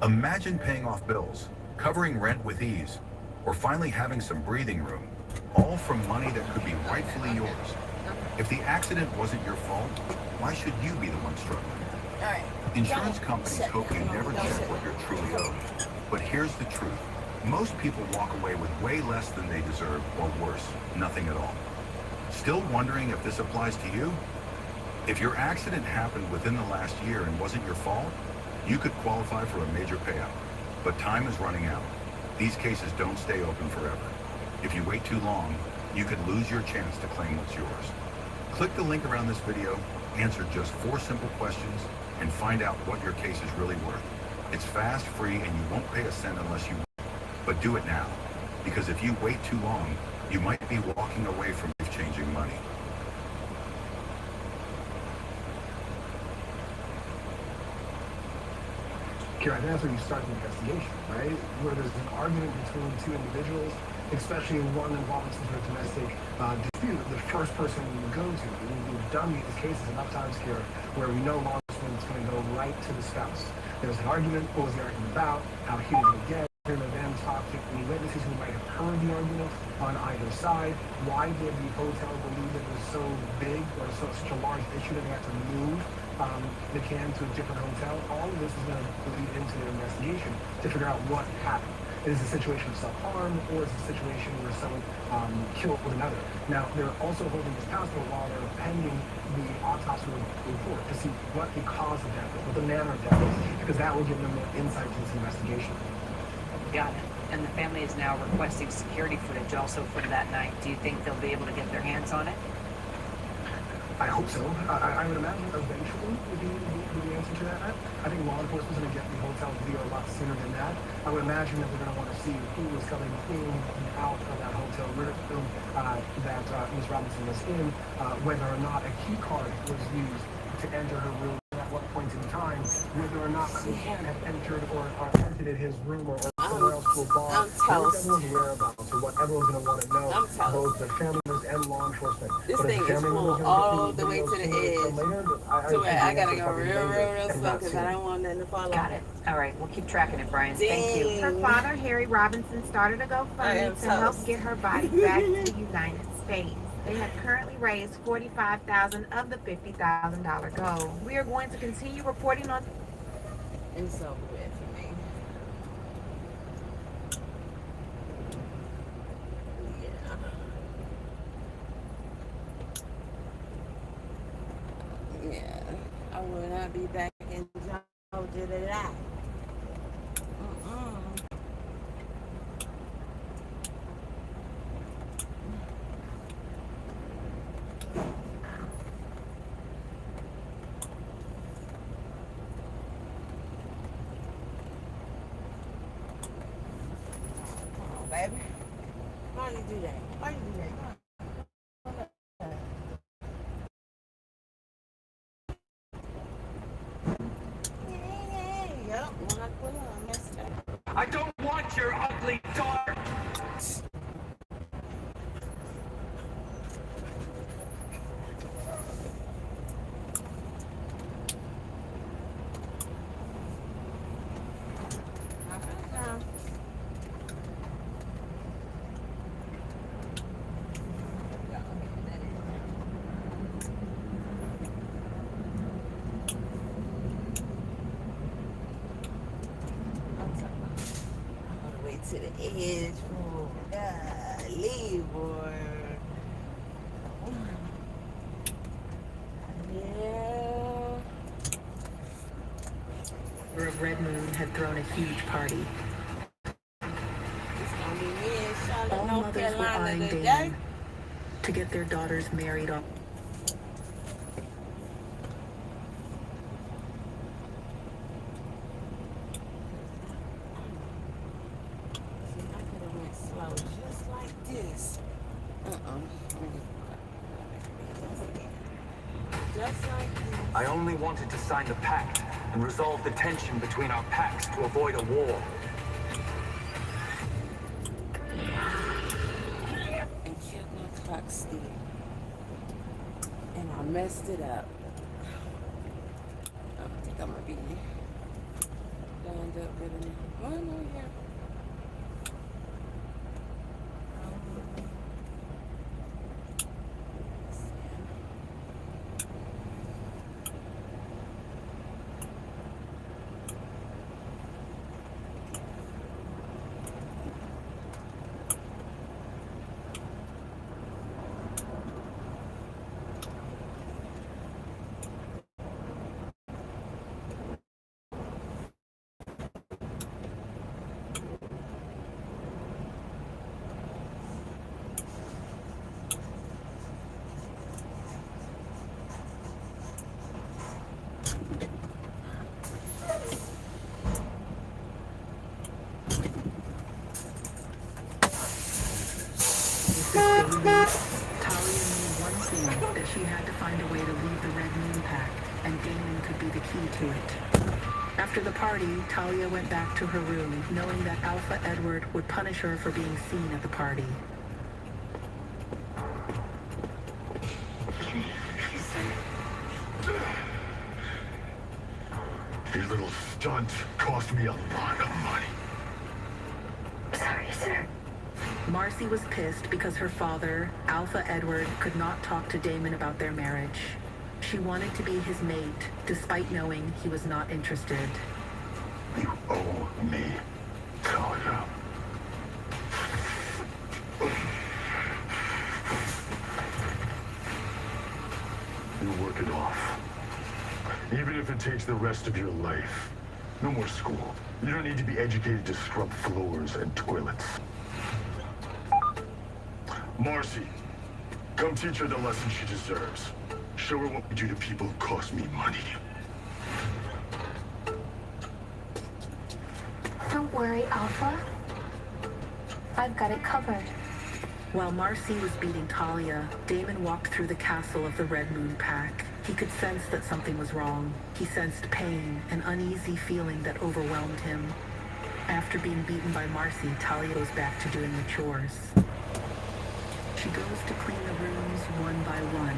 Imagine paying off bills, covering rent with ease, or finally having some breathing room, all from money that could be rightfully yours. If the accident wasn't your fault, why should you be the one struggling? Insurance companies hope you never check what you're truly owed. But here's the truth. Most people walk away with way less than they deserve, or worse, nothing at all. Still wondering if this applies to you? If your accident happened within the last year and wasn't your fault, you could qualify for a major payout. But time is running out. These cases don't stay open forever. If you wait too long, you could lose your chance to claim what's yours. Click the link around this video, answer just 4 simple questions, and find out what your case is really worth. It's fast, free, and you won't pay a cent unless you win. But do it now, because if you wait too long, you might be walking away from life-changing money. Kira, I think that's where you start the investigation, right? Where there's an argument between 2 individuals, especially one involving some sort of domestic dispute. The first person we go to, we've done these cases enough times, Kira, where we know law enforcement is going to go right to the spouse. There's an argument, what was the argument about, how heated it get. We're going to then talk to any witnesses who might have heard the argument on either side. Why did the hotel believe it was so big or such a large issue that they had to move the can to a different hotel? All of this is going to lead into their investigation to figure out what happened. Is it a situation of self-harm, or is it a situation where someone killed another? Now, they're also holding this hostage while they're pending the autopsy report to see what the cause of death is, what the manner of death is, because that will give them more insight to this investigation. Got it. And the family is now requesting security footage also from that night. Do you think they'll be able to get their hands on it? I hope so. I would imagine eventually would be the answer to that. I think law enforcement is going to get the hotel video a lot sooner than that. I would imagine that they're going to want to see who was coming in and out of that hotel room that Ms. Robinson was in, whether or not a key card was used to enter her room at what point in time, whether or not the man had entered or exited his room or somewhere else to a bar. What everyone's whereabouts or what everyone's going to want to know, both the family members and law enforcement. This thing is full all the way to the edge. To where I gotta go real slow because I don't want nothing to fall off. Got it. All right, we'll keep tracking it, Brian. Thank you. Her father, Harry Robinson, started a GoFundMe to help get her body back to the United States. They have currently raised $45,000 of the $50,000 goal. We are going to continue reporting on. It's over with for me. Yeah, I will not be back in Georgia today. Baby, why you do that? Why you do that? Yup, when I pull up, I messed up. I don't want your ugly daughter. To the edge, boy. Leave, boy. Yeah. Of Red Moon had thrown a huge party. It's gonna be me in Charlotte, All North mothers were Carolina eyeing today. Dan to get their daughters married off. I could have went slow just like this. Just like this. I only wanted to sign the pact and resolve the tension between our packs to avoid a war. And kept my clock still. And I messed it up. I think I'm gonna be lined up good enough. Oh no, yeah. Talia knew one thing, that she had to find a way to leave the Red Moon Pack, and Damon could be the key to it. After the party, Talia went back to her room, knowing that Alpha Edward would punish her for being seen at the party. Your little stunt cost me a lot of money. Sorry, sir. Marcy was pissed because her father, Alpha Edward, could not talk to Damon about their marriage. She wanted to be his mate, despite knowing he was not interested. You owe me, Talia. You work it off. Even if it takes the rest of your life. No more school. You don't need to be educated to scrub floors and toilets. Marcy, come teach her the lesson she deserves. Show her what we do to people who cost me money. Don't worry, Alpha. I've got it covered. While Marcy was beating Talia, Damon walked through the castle of the Red Moon Pack. He could sense that something was wrong. He sensed pain, an uneasy feeling that overwhelmed him. After being beaten by Marcy, Talia goes back to doing the chores. She goes to clean the rooms one by one.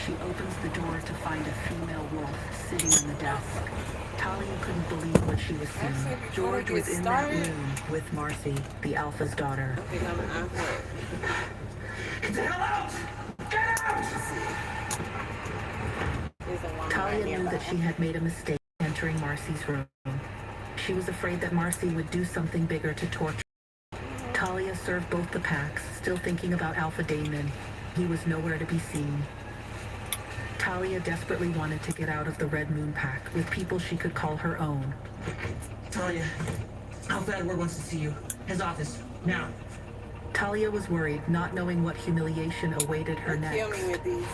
She opens the door to find a female wolf sitting on the desk. Talia couldn't believe what she was seeing. George was in that room with Marcy, the Alpha's daughter. Get the hell out! Get out! Talia knew that she had made a mistake entering Marcy's room. She was afraid that Marcy would do something bigger to torture. Talia served both the packs, still thinking about Alpha Damon. He was nowhere to be seen. Talia desperately wanted to get out of the Red Moon Pack with people she could call her own. Talia, Alpha Edward wants to see you. His office, now. Talia was worried, not knowing what humiliation awaited her next. Kill me with these,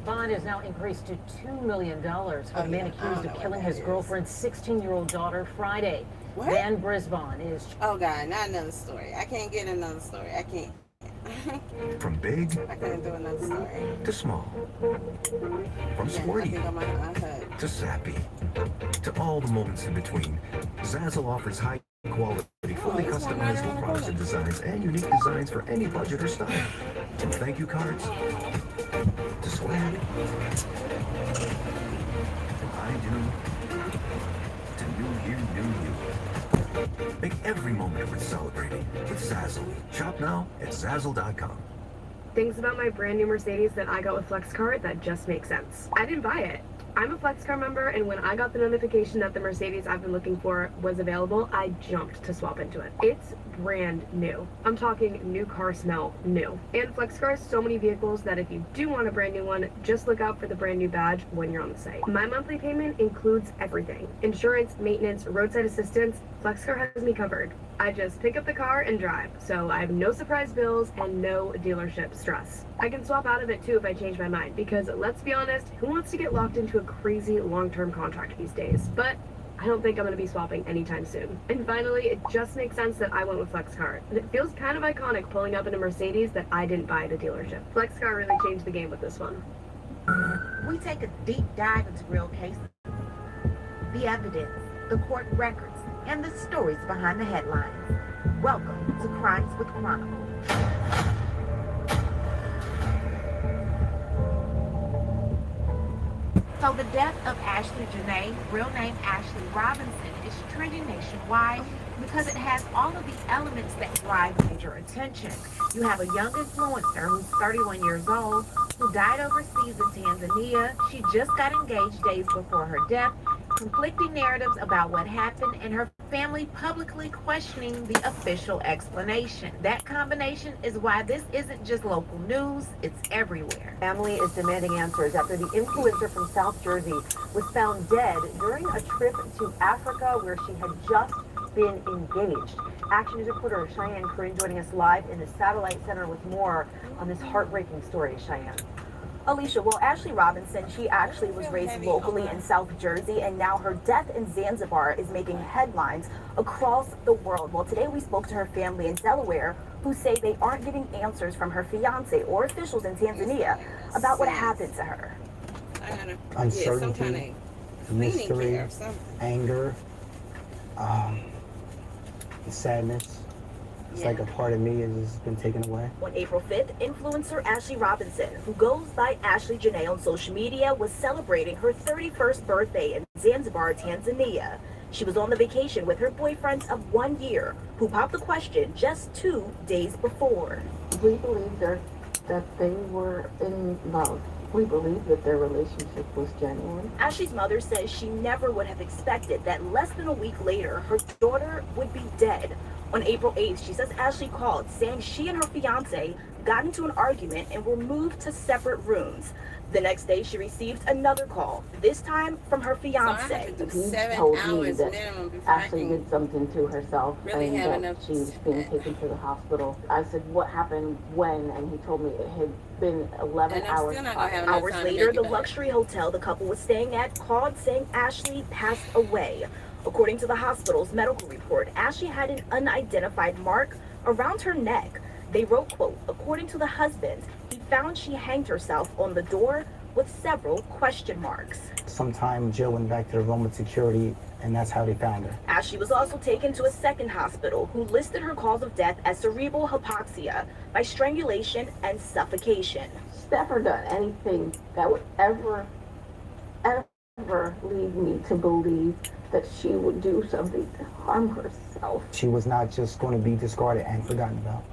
Bond is now increased to $2 million for a man accused of killing his girlfriend's 16-year-old daughter Friday. What? Van Brisbane is... Oh, God, not another story. I can't get another story. I can't. From big I couldn't do another story. to small. From Yeah, I sporty think I heard. to sappy. To all the moments in between, Zazzle offers high quality, fully it's one right customizable around the products and designs and unique designs for any budget or style. From thank you cards to swag. From I do to new year, new you. Make every moment worth celebrating with Zazzle. Shop now at Zazzle.com. Things about my brand new Mercedes that I got with FlexCard that just make sense. I didn't buy it. I'm a FlexCar member, and when I got the notification that the Mercedes I've been looking for was available, I jumped to swap into it. It's brand new. I'm talking new car smell new. And FlexCar has so many vehicles that if you do want a brand new one, just look out for the brand new badge when you're on the site. My monthly payment includes everything. Insurance, maintenance, roadside assistance. FlexCar has me covered. I just pick up the car and drive, so I have no surprise bills and no dealership stress. I can swap out of it too if I change my mind, because let's be honest, who wants to get locked into a crazy long-term contract these days? But I don't think I'm going to be swapping anytime soon. And finally, it just makes sense that I went with FlexCar. And it feels kind of iconic pulling up in a Mercedes that I didn't buy at a dealership. FlexCar really changed the game with this one. We take a deep dive into real cases, the evidence, the court records, and the stories behind the headlines. Welcome to Crimes with Chronicles. So the death of Ashley Jenea, real name Ashley Robinson, is trending nationwide because it has all of the elements that drive major attention. You have a young influencer who's 31 years old, who died overseas in Tanzania. She just got engaged days before her death, conflicting narratives about what happened, and her family publicly questioning the official explanation. That combination is why this isn't just local news, it's everywhere. Family is demanding answers after the influencer from South Jersey was found dead during a trip to Africa where she had just been engaged. Action News reporter Cheyenne Corinne joining us live in the Satellite Center with more on this heartbreaking story. Cheyenne. Alicia, well, Ashley Robinson, she actually was raised locally in South Jersey, and now her death in Zanzibar is making headlines across the world. Well, today we spoke to her family in Delaware, who say they aren't getting answers from her fiance or officials in Tanzania about what happened to her. Uncertainty, mystery, anger, sadness. It's like a part of me has been taken away. On April 5th, influencer Ashley Robinson, who goes by Ashley Jenea on social media, was celebrating her 31st birthday in Zanzibar, Tanzania. She was on the vacation with her boyfriend of 1 year, who popped the question just 2 days before. We believe that they were in love. We believe that their relationship was genuine. Ashley's mother says she never would have expected that less than a week later, her daughter would be dead. On April 8th, she says Ashley called, saying she and her fiance got into an argument and were moved to separate rooms. The next day, she received another call, this time from her fiance. He told me that Ashley did something to herself and that she's being taken to the hospital. I said, what happened when? And he told me it had been 11 hours. Hours later, the luxury hotel the couple was staying at called saying Ashley passed away. According to the hospital's medical report, Ashley had an unidentified mark around her neck. They wrote, quote, according to the husband, he found she hanged herself on the door with several question marks. Sometime Jill went back to the room with security, and that's how they found her. Ashley was also taken to a second hospital who listed her cause of death as cerebral hypoxia by strangulation and suffocation. She's never done anything that would ever lead me to believe that she would do something to harm herself. She was not just going to be discarded and forgotten about.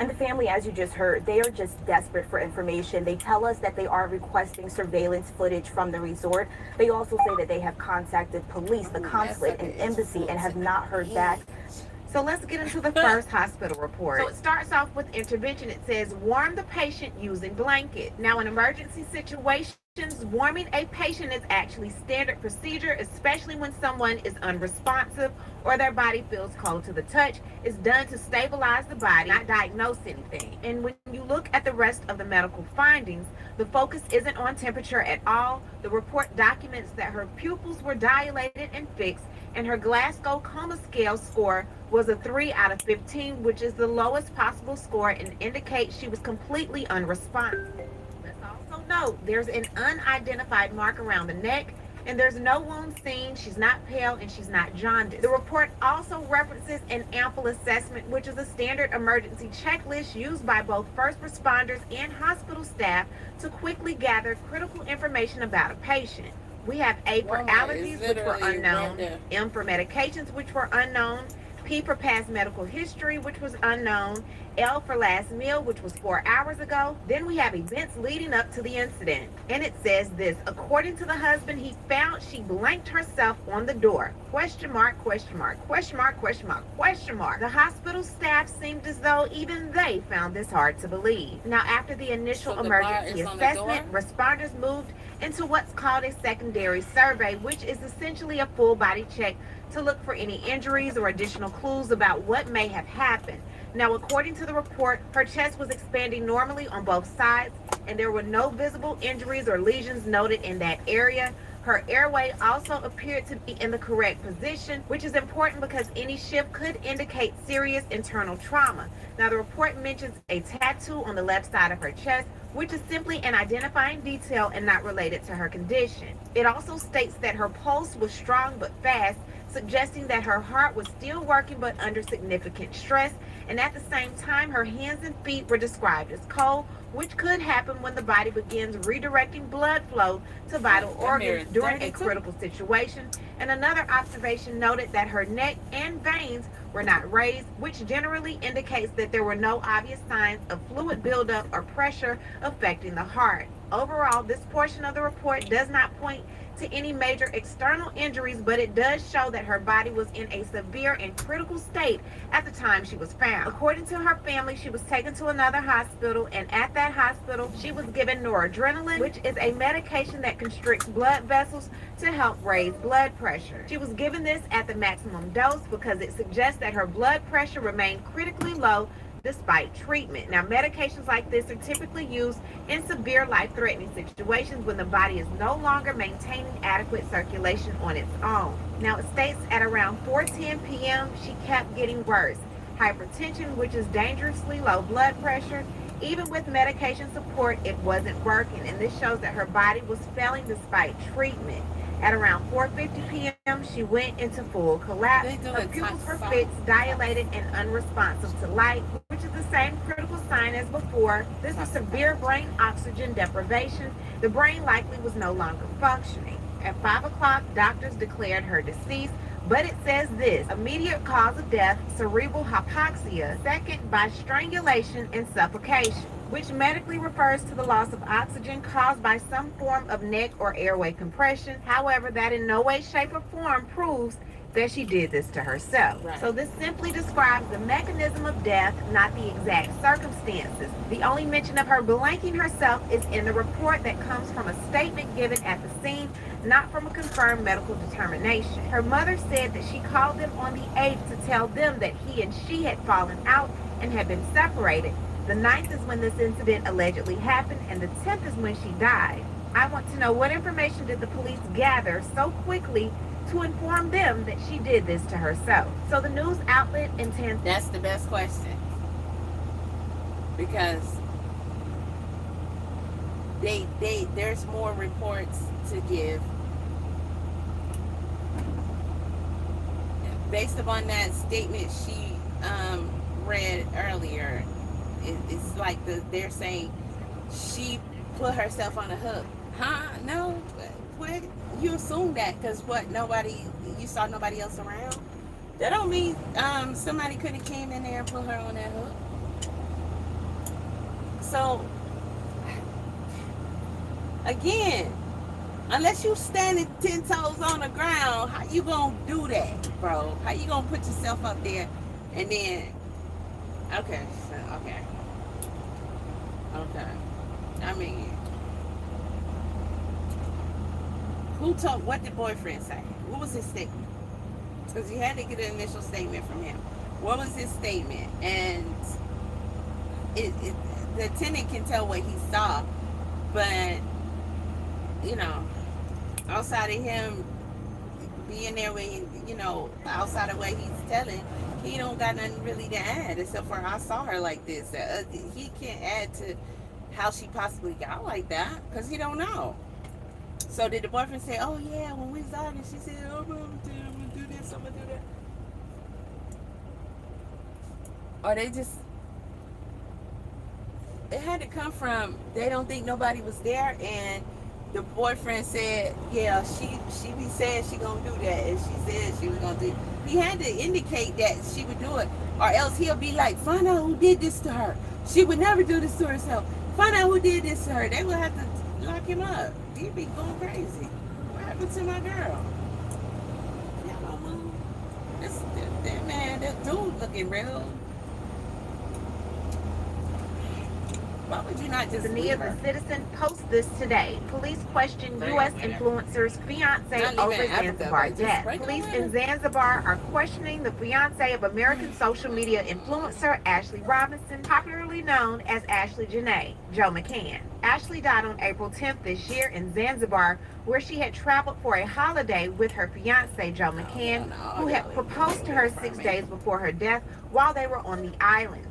And the family, as you just heard, they are just desperate for information. They tell us that they are requesting surveillance footage from the resort. They also say that they have contacted police, the consulate, and embassy, and have not heard back. So let's get into the first hospital report. So it starts off with intervention. It says, warm the patient using blanket. Now, in emergency situations, warming a patient is actually standard procedure, especially when someone is unresponsive or their body feels cold to the touch. It's done to stabilize the body, not diagnose anything. And when you look at the rest of the medical findings, the focus isn't on temperature at all. The report documents that her pupils were dilated and fixed, and her Glasgow Coma Scale score was a 3 out of 15, which is the lowest possible score and indicates she was completely unresponsive. No, there's an unidentified mark around the neck, and there's no wound seen. She's not pale and she's not jaundiced. The report also references an ample assessment, which is a standard emergency checklist used by both first responders and hospital staff to quickly gather critical information about a patient. We have A for allergies, which were unknown, M for medications, which were unknown, P for past medical history, which was unknown. L for last meal, which was 4 hours ago. Then we have events leading up to the incident. And it says this: according to the husband, he found she blanked herself on the door. Question mark, question mark, question mark, question mark, question mark. The hospital staff seemed as though even they found this hard to believe. Now, after the initial emergency assessment, responders moved into what's called a secondary survey, which is essentially a full body check to look for any injuries or additional clues about what may have happened. Now, according to the report, her chest was expanding normally on both sides, and there were no visible injuries or lesions noted in that area. Her airway also appeared to be in the correct position, which is important because any shift could indicate serious internal trauma. Now, the report mentions a tattoo on the left side of her chest, which is simply an identifying detail and not related to her condition. It also states that her pulse was strong but fast, suggesting that her heart was still working but under significant stress, and at the same time her hands and feet were described as cold, which could happen when the body begins redirecting blood flow to vital organs during a critical situation. And another observation noted that her neck and veins were not raised, which generally indicates that there were no obvious signs of fluid buildup or pressure affecting the heart. Overall, this portion of the report does not point to any major external injuries, but it does show that her body was in a severe and critical state at the time she was found. According to her family, she was taken to another hospital, and at that hospital, she was given noradrenaline, which is a medication that constricts blood vessels to help raise blood pressure. She was given this at the maximum dose because it suggests that her blood pressure remained critically low despite treatment. Now, medications like this are typically used in severe life-threatening situations when the body is no longer maintaining adequate circulation on its own. Now, it states at around 4:10 p.m. she kept getting worse. Hypertension, which is dangerously low blood pressure. Even with medication support, it wasn't working, and this shows that her body was failing despite treatment. At around 4:50 p.m., she went into full collapse. Her pupils were fixed, dilated, and unresponsive to light, which is the same critical sign as before. This was severe brain oxygen deprivation. The brain likely was no longer functioning. At 5 o'clock, doctors declared her deceased, but it says this: immediate cause of death, cerebral hypoxia, second by strangulation and suffocation, which medically refers to the loss of oxygen caused by some form of neck or airway compression. However, that in no way, shape, or form proves that she did this to herself. Right. So this simply describes the mechanism of death, not the exact circumstances. The only mention of her blanking herself is in the report that comes from a statement given at the scene, not from a confirmed medical determination. Her mother said that she called them on the 8th to tell them that he and she had fallen out and had been separated. The 9th is when this incident allegedly happened, and the 10th is when she died. I want to know, what information did the police gather so quickly to inform them that she did this to herself? So the news outlet intends... That's the best question. Because there's more reports to give. Based upon that statement she read earlier, it's like they're saying she put herself on a hook. Huh? No? What? You assume that because you saw nobody else around? That don't mean somebody could have came in there and put her on that hook. So, again, unless you standing 10 toes on the ground, how you gonna do that, bro? How you gonna put yourself up there and then... Okay. I mean, what did boyfriend say? What was his statement? Because you had to get an initial statement from him. What was his statement? And the attendant can tell what he saw, but outside of him being there outside of what he's telling, he don't got nothing really to add except for I saw her like this. He can't add to how she possibly got like that because he don't know. So did the boyfriend say, oh yeah, when we was arguing, she said, oh, I'm gonna do this, I'm gonna do that? Or they just, it had to come from, they don't think nobody was there, and the boyfriend said, yeah, she be saying she gonna do that, and she said she was gonna do it. He had to indicate that she would do it, or else he'll be like, find out who did this to her. She would never do this to herself. Find out who did this to her. They would have to lock him up. He'd be going crazy. What happened to my girl? That man, that dude looking real. Why would you not just Jenea, the citizen, posts this today. Police question U.S. influencer's fiance over Zanzibar death. Police in Zanzibar are questioning the fiance of American social media influencer Ashley Robinson, popularly known as Ashley Jenea, Joe McCann. Ashley died on April 10th this year in Zanzibar, where she had traveled for a holiday with her fiance, Joe McCann, who had proposed to her 6 days before her death while they were on the islands.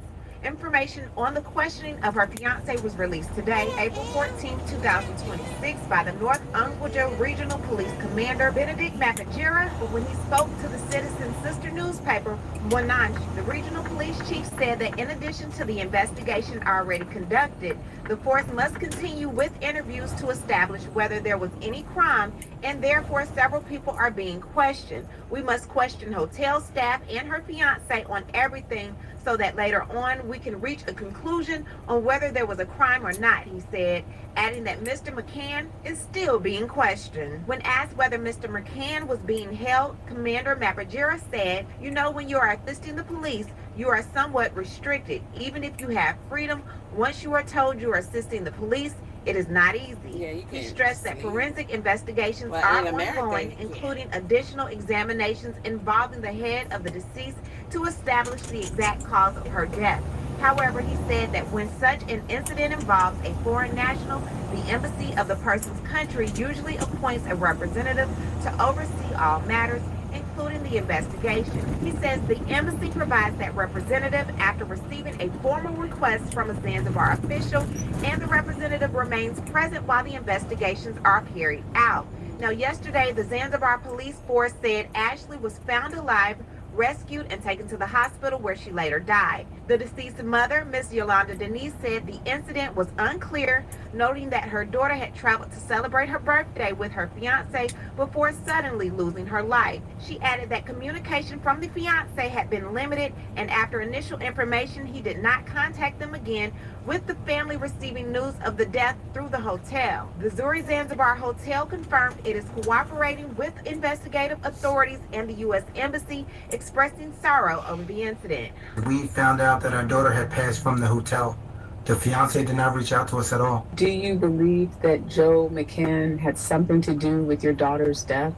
Information on the questioning of her fiance was released today, April 14, 2026, by the North Unguja Regional Police Commander Benedict Mapajira. But when he spoke to the Citizen's sister newspaper, Wananchi, the regional police chief said that in addition to the investigation already conducted, the force must continue with interviews to establish whether there was any crime, and therefore several people are being questioned. We must question hotel staff and her fiance on everything so that later on we can reach a conclusion on whether there was a crime or not, he said, adding that Mr. McCann is still being questioned. When asked whether Mr. McCann was being held, Commander Mapajira said, you know, when you are assisting the police, you are somewhat restricted. Even if you have freedom, once you are told you are assisting the police, it is not easy. He stressed that forensic investigations are ongoing, including additional examinations involving the head of the deceased to establish the exact cause of her death. However, he said that when such an incident involves a foreign national, the embassy of the person's country usually appoints a representative to oversee all matters, including the investigation. He says the embassy provides that representative after receiving a formal request from a Zanzibar official, and the representative remains present while the investigations are carried out. Now, yesterday, the Zanzibar police force said Ashley was found alive, rescued, and taken to the hospital where she later died. The deceased mother, Miss Yolanda Denise, said the incident was unclear, noting that her daughter had traveled to celebrate her birthday with her fiance before suddenly losing her life. She added that communication from the fiance had been limited, and after initial information, he did not contact them again, with the family receiving news of the death through the hotel. The Zuri Zanzibar Hotel confirmed it is cooperating with investigative authorities and the U.S. Embassy, expressing sorrow over the incident. We found out that our daughter had passed from the hotel. The fiance did not reach out to us at all. Do you believe that Joe McCann had something to do with your daughter's death?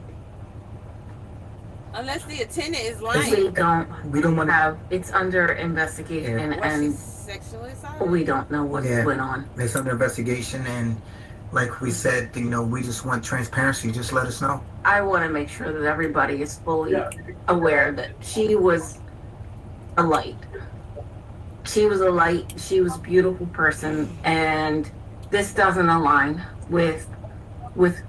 Unless the attendant is lying. We don't want to have. It's under investigation, and we don't know what went on. It's under investigation, and like we said, you know, we just want transparency. Just let us know. I want to make sure that everybody is fully aware that she was a light. She was a light. She was a beautiful person, and this doesn't align with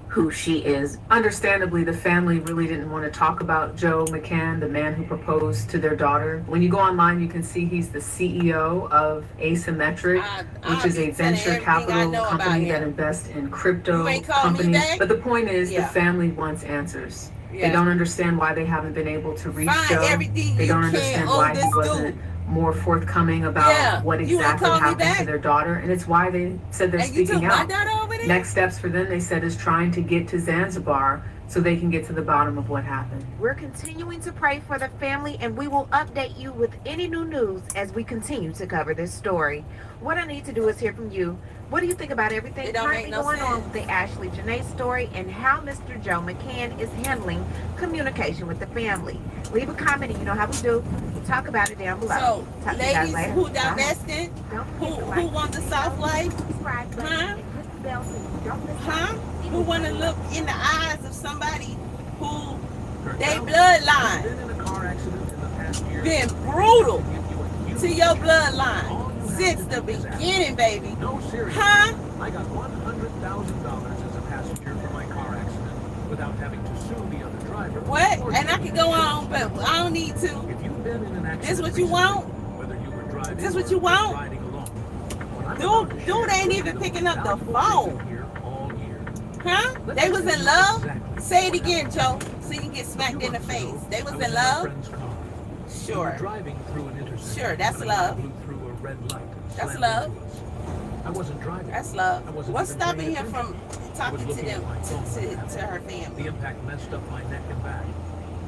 who she is. Understandably, the family really didn't want to talk about Joe McCann, the man who proposed to their daughter. When you go online, you can see he's the CEO of Asymmetric, which is a venture capital company that invests in crypto companies. But the point is, the family wants answers. They don't understand why they haven't been able to reach Joe. They don't understand why he wasn't more forthcoming about what exactly happened to their daughter, and it's why they said they're speaking out. Next steps for them, they said, is trying to get to Zanzibar so they can get to the bottom of what happened. We're continuing to pray for the family, and we will update you with any new news as we continue to cover this story. What I need to do is hear from you. What do you think about everything currently going on with the Ashley Jenea story, and how Mr. Joe McCann is handling communication with the family? Leave a comment, and you know how we do. We'll talk about it down below. So, ladies who divested, who want the soft life, who want to look in the eyes of somebody who their bloodline been brutal to your bloodline since the beginning, baby. Huh? I got $100,000 as a passenger for my car accident without having to sue the other driver. What? And I can go on, but I don't need to. If you've been in an accident, this what you want? Whether you were driving, this what you want? Dude ain't even picking up the phone. Huh? They was in love? Say it again, Joe, so you can get smacked in the face. They was in love? Sure. Sure, that's love. That's love. I wasn't driving. That's love. I wasn't What's even stopping paying him from talking to them, to her family? The impact messed up my neck and back.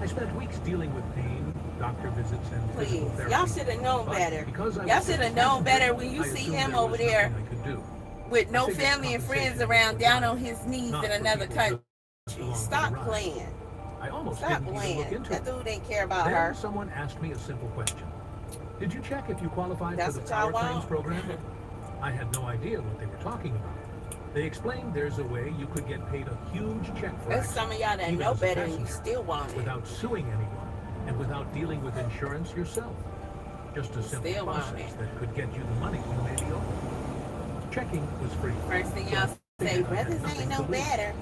I spent weeks dealing with pain, doctor visits, and physical Please, therapy. y'all should have known But better. because I Y'all was should have a known passenger, better when you I see assumed him there was over there nothing I could do. with no I figured family and friends compensation around, was down done, on his knees not in for another people country. just along for the Stop ride. playing. I almost Stop didn't even playing. look into That it. dude didn't care about Then her. someone asked me a simple question. Did you check if you qualified That's for the what y'all power claims want? program? I had no idea what they were talking about. They explained there's a way you could get paid a huge check for There's accident, some of y'all that even know as a better and you passenger, still want it. without suing anyone and without dealing with insurance yourself. Just a simple Still want process it. that could get you the money you may be owed. Checking was free. First thing So y'all I say, figured I had brothers nothing ain't to no lose. better.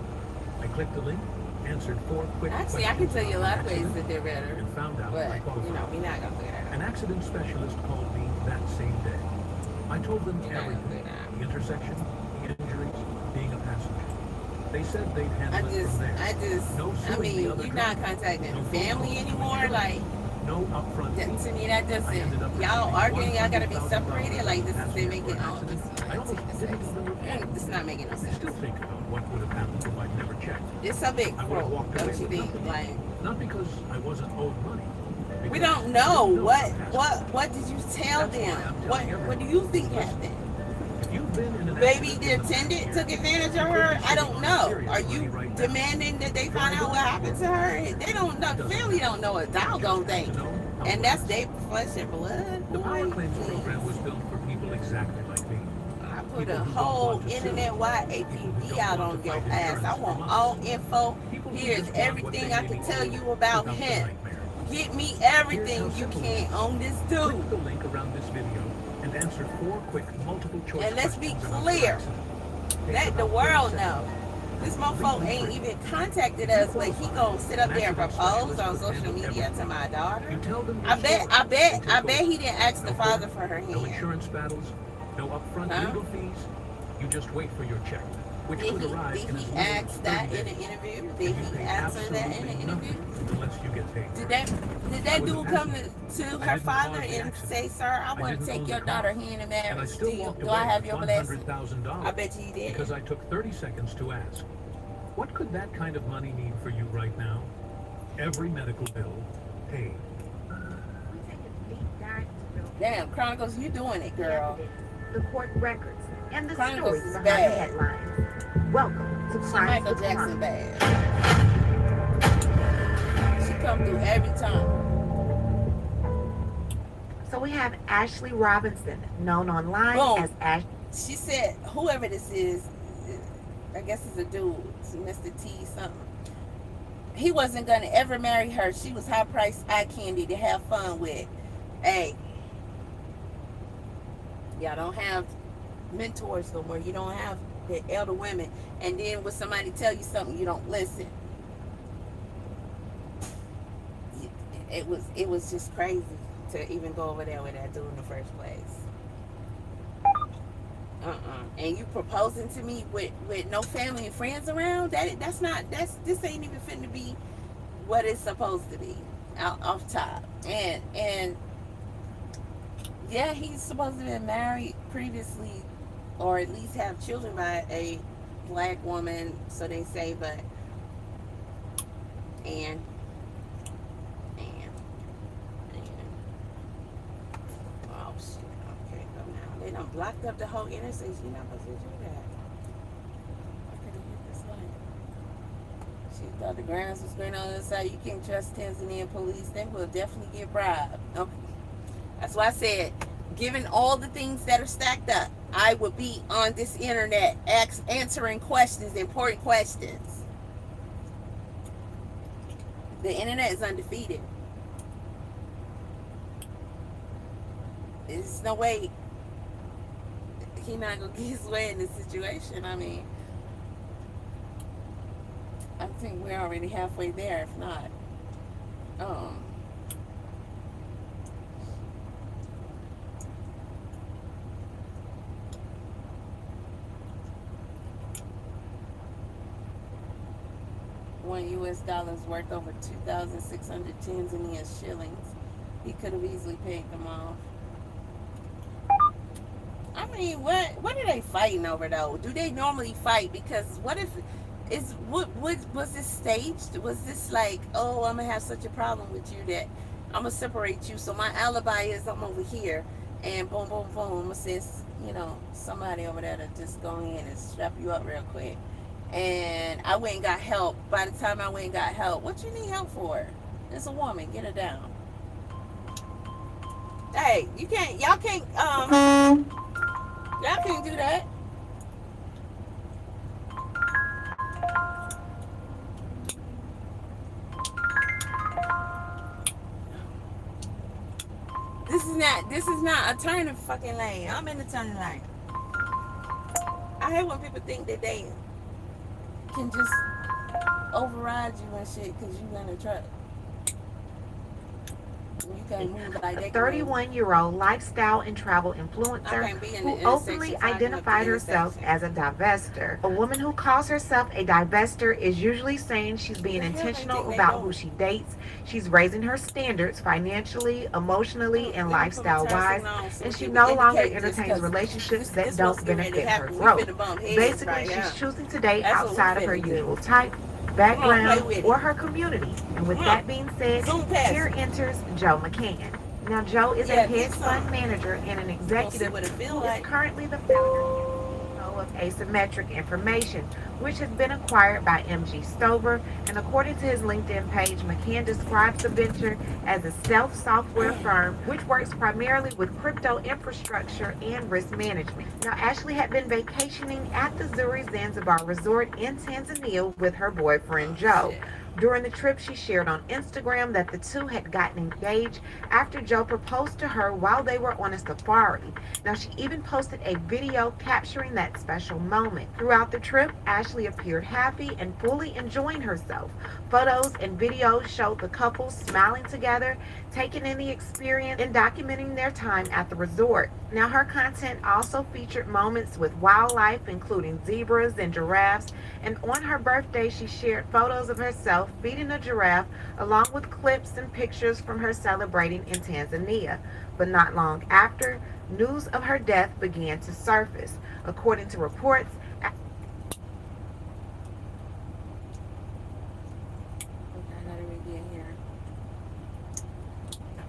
I clicked the link, answered 4 quick Actually, I can questions tell you a about lot of ways accident, that they're better. and found out I But, qualified. you know, we're not going to do that. An accident specialist called me that same day. I told them You're not gonna everything. do that. The intersection, the injuries, being a passenger. They said they'd handle it from there. No I suing mean, the other you're not driver. contacting No the phone family calls to anymore. insurance. Like, No upfront that, fee. to me, that I ended up doesn't, y'all receiving arguing, y'all got to be $100,000 separated. Like, this is, they passenger make for it, an oh, accident. this is I almost didn't even report. This is not making no I sense. still think about what would have happened if I'd never checked. It's a big I would have quote, walked don't away you with think? nothing. Like, Not because I wasn't owed money. we because don't I know. didn't What did you tell That's why them? I'm What telling What do you think happened? If you've been in an Maybe accident the in the past attendant year, took advantage you of could her. be I sitting don't on know. serious Are money you right now. demanding that they find out what happened to her? They don't know. The family don't know a doggone thing. And that's their flesh and blood. The power Boy, claims please. program was built for people exactly like me. I put People a who don't whole want to sue. internet-wide People who APB don't out want on to your fight ass. I insurance want from all us. info. People who Here's just want what everything they I may can be tell owed you about without the him. nightmare. Get me Here's everything how you simple it can is. on this Click dude. the link around this video and answer 4 quick multiple choice And let's be questions about clear. your accident. Takes Let the about 30 world seconds. know. This mofo ain't even contacted us, but he gonna sit up there and propose on social media to my daughter. You tell them I your bet story. he didn't ask the No father court, for her no hand. insurance battles, no upfront Huh? legal fees. You just wait for your check, which Did could arrive he in as little ask as that 30 in an days. interview? And Did you he pay answer that in absolutely an interview? nothing unless you get paid. Did for that it. did I that was a dude come passenger. to I her didn't father cause the and accident. say, "Sir, I want to didn't take own your the car. daughter hand in And I marriage. still walked Do away I have with your blessing?" $100,000 I bet you he did. because I took 30 seconds to ask. What could that kind of money mean for you right now? Every medical bill paid. Damn, Chronicles, you doing it, girl. The court records and the Chronicles stories is behind the bad. headlines. Welcome to She Crimes Michael with Jackson Crime. bad. She come through every time. So we have Ashley Robinson, known online Boom. as Ash. She said, whoever this is, I guess it's a dude, it's Mr. T something. He wasn't gonna ever marry her. She was high priced eye candy to have fun with. Hey, y'all don't have mentors no more. You don't have the elder women. And then when somebody tell you something, you don't listen. It was just crazy to even go over there with that dude in the first place. And you proposing to me with no family and friends around? This ain't even finna be what it's supposed to be off top. And yeah, he's supposed to have been married previously, or at least have children by a black woman, so they say, but and oh shit, okay, go now. They done blocked up the whole intersection. You're not supposed to do that. I could have hit this light. She thought the grounds was going on the other side. You can't trust Tanzanian police. They will definitely get bribed. Okay. That's why I said, given all the things that are stacked up, I would be on this internet answering questions, important questions. The internet is undefeated. There's no way he's not gonna get his way in this situation. I mean, I think we're already halfway there, if not. $1 worth over 2,600 Tanzania shillings. He could have easily paid them off. I mean, what are they fighting over though? Do they normally fight? Because what if what was this staged? Was this like, oh, I'm gonna have such a problem with you that I'm gonna separate you? So my alibi is I'm over here, and boom, boom, boom. I'm gonna say, somebody over there to just go in and strap you up real quick. And I went and got help. By the time I went and got help, what you need help for? It's a woman. Get her down. Hey, y'all can't do that. This is not a turning fucking lane. I'm in the turning lane. I hate when people think that they can just override you and shit because you in a truck. You can't move like A that. 31-year-old lifestyle and travel influencer who openly identified herself as a divester. A woman who calls herself a divester is usually saying she's being intentional about who she dates. She's raising her standards financially, emotionally, and lifestyle-wise, and she no longer entertains relationships that don't benefit her growth. Basically, she's choosing to date outside of her usual type, background, or her community. And with that being said, here enters Joe McCann. Now, Joe is a hedge fund manager and an executive who is currently the founder of Asymmetric Information, which has been acquired by MG Stover. And according to his LinkedIn page, McCann describes the venture as a stealth software firm which works primarily with crypto infrastructure and risk management. Now, Ashley had been vacationing at the Zuri Zanzibar resort in Tanzania with her boyfriend Joe. During the trip, she shared on Instagram that the two had gotten engaged after Joe proposed to her while they were on a safari. Now, she even posted a video capturing that special moment. Throughout the trip, Ashley appeared happy and fully enjoying herself. Photos and videos showed the couple smiling together, taking in the experience, and documenting their time at the resort. Now, her content also featured moments with wildlife, including zebras and giraffes, and on her birthday, she shared photos of herself feeding a giraffe, along with clips and pictures from her celebrating in Tanzania. But not long after, news of her death began to surface. According to reports,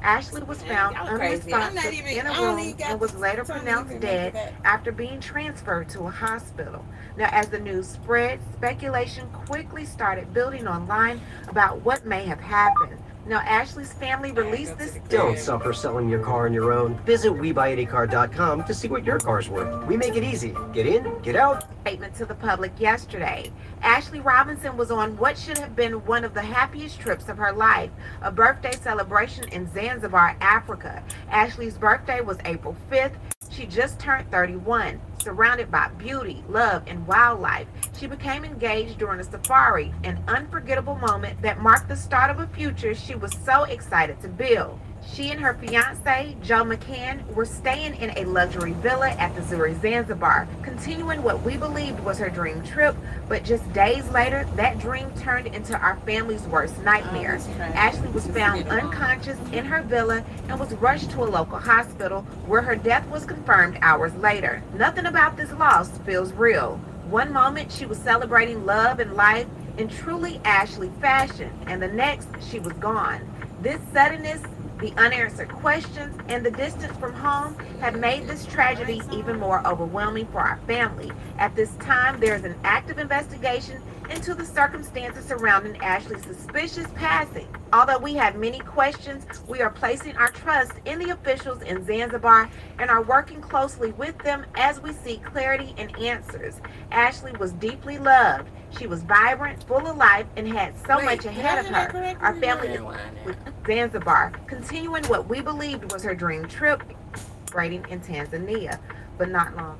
Ashley was found unresponsive in a room and was later pronounced dead after being transferred to a hospital. Now, as the news spread, speculation quickly started building online about what may have happened. Now, Ashley's family released this. Don't suffer selling your car on your own. Visit WeBuyAnyCar.com to see what your car's worth. We make it easy. Get in, get out. Statement to the public yesterday. Ashley Robinson was on what should have been one of the happiest trips of her life, a birthday celebration in Zanzibar, Africa. Ashley's birthday was April 5th. She just turned 31. Surrounded by beauty, love, and wildlife, she became engaged during a safari, an unforgettable moment that marked the start of a future she was so excited to build. She and her fiancé, Joe McCann, were staying in a luxury villa at the Zuri Zanzibar, continuing what we believed was her dream trip, but just days later, that dream turned into our family's worst nightmare. Ashley was found unconscious in her villa and was rushed to a local hospital where her death was confirmed hours later. Nothing about this loss feels real. One moment she was celebrating love and life in truly Ashley fashion, and the next she was gone. This suddenness, the unanswered questions, and the distance from home have made this tragedy even more overwhelming for our family. At this time, there is an active investigation into the circumstances surrounding Ashley's suspicious passing. Although we have many questions, we are placing our trust in the officials in Zanzibar and are working closely with them as we seek clarity and answers. Ashley was deeply loved. She was vibrant, full of life, and had so much ahead of her. Our family is with Zanzibar, continuing what we believed was her dream trip, celebrating in Tanzania, but not long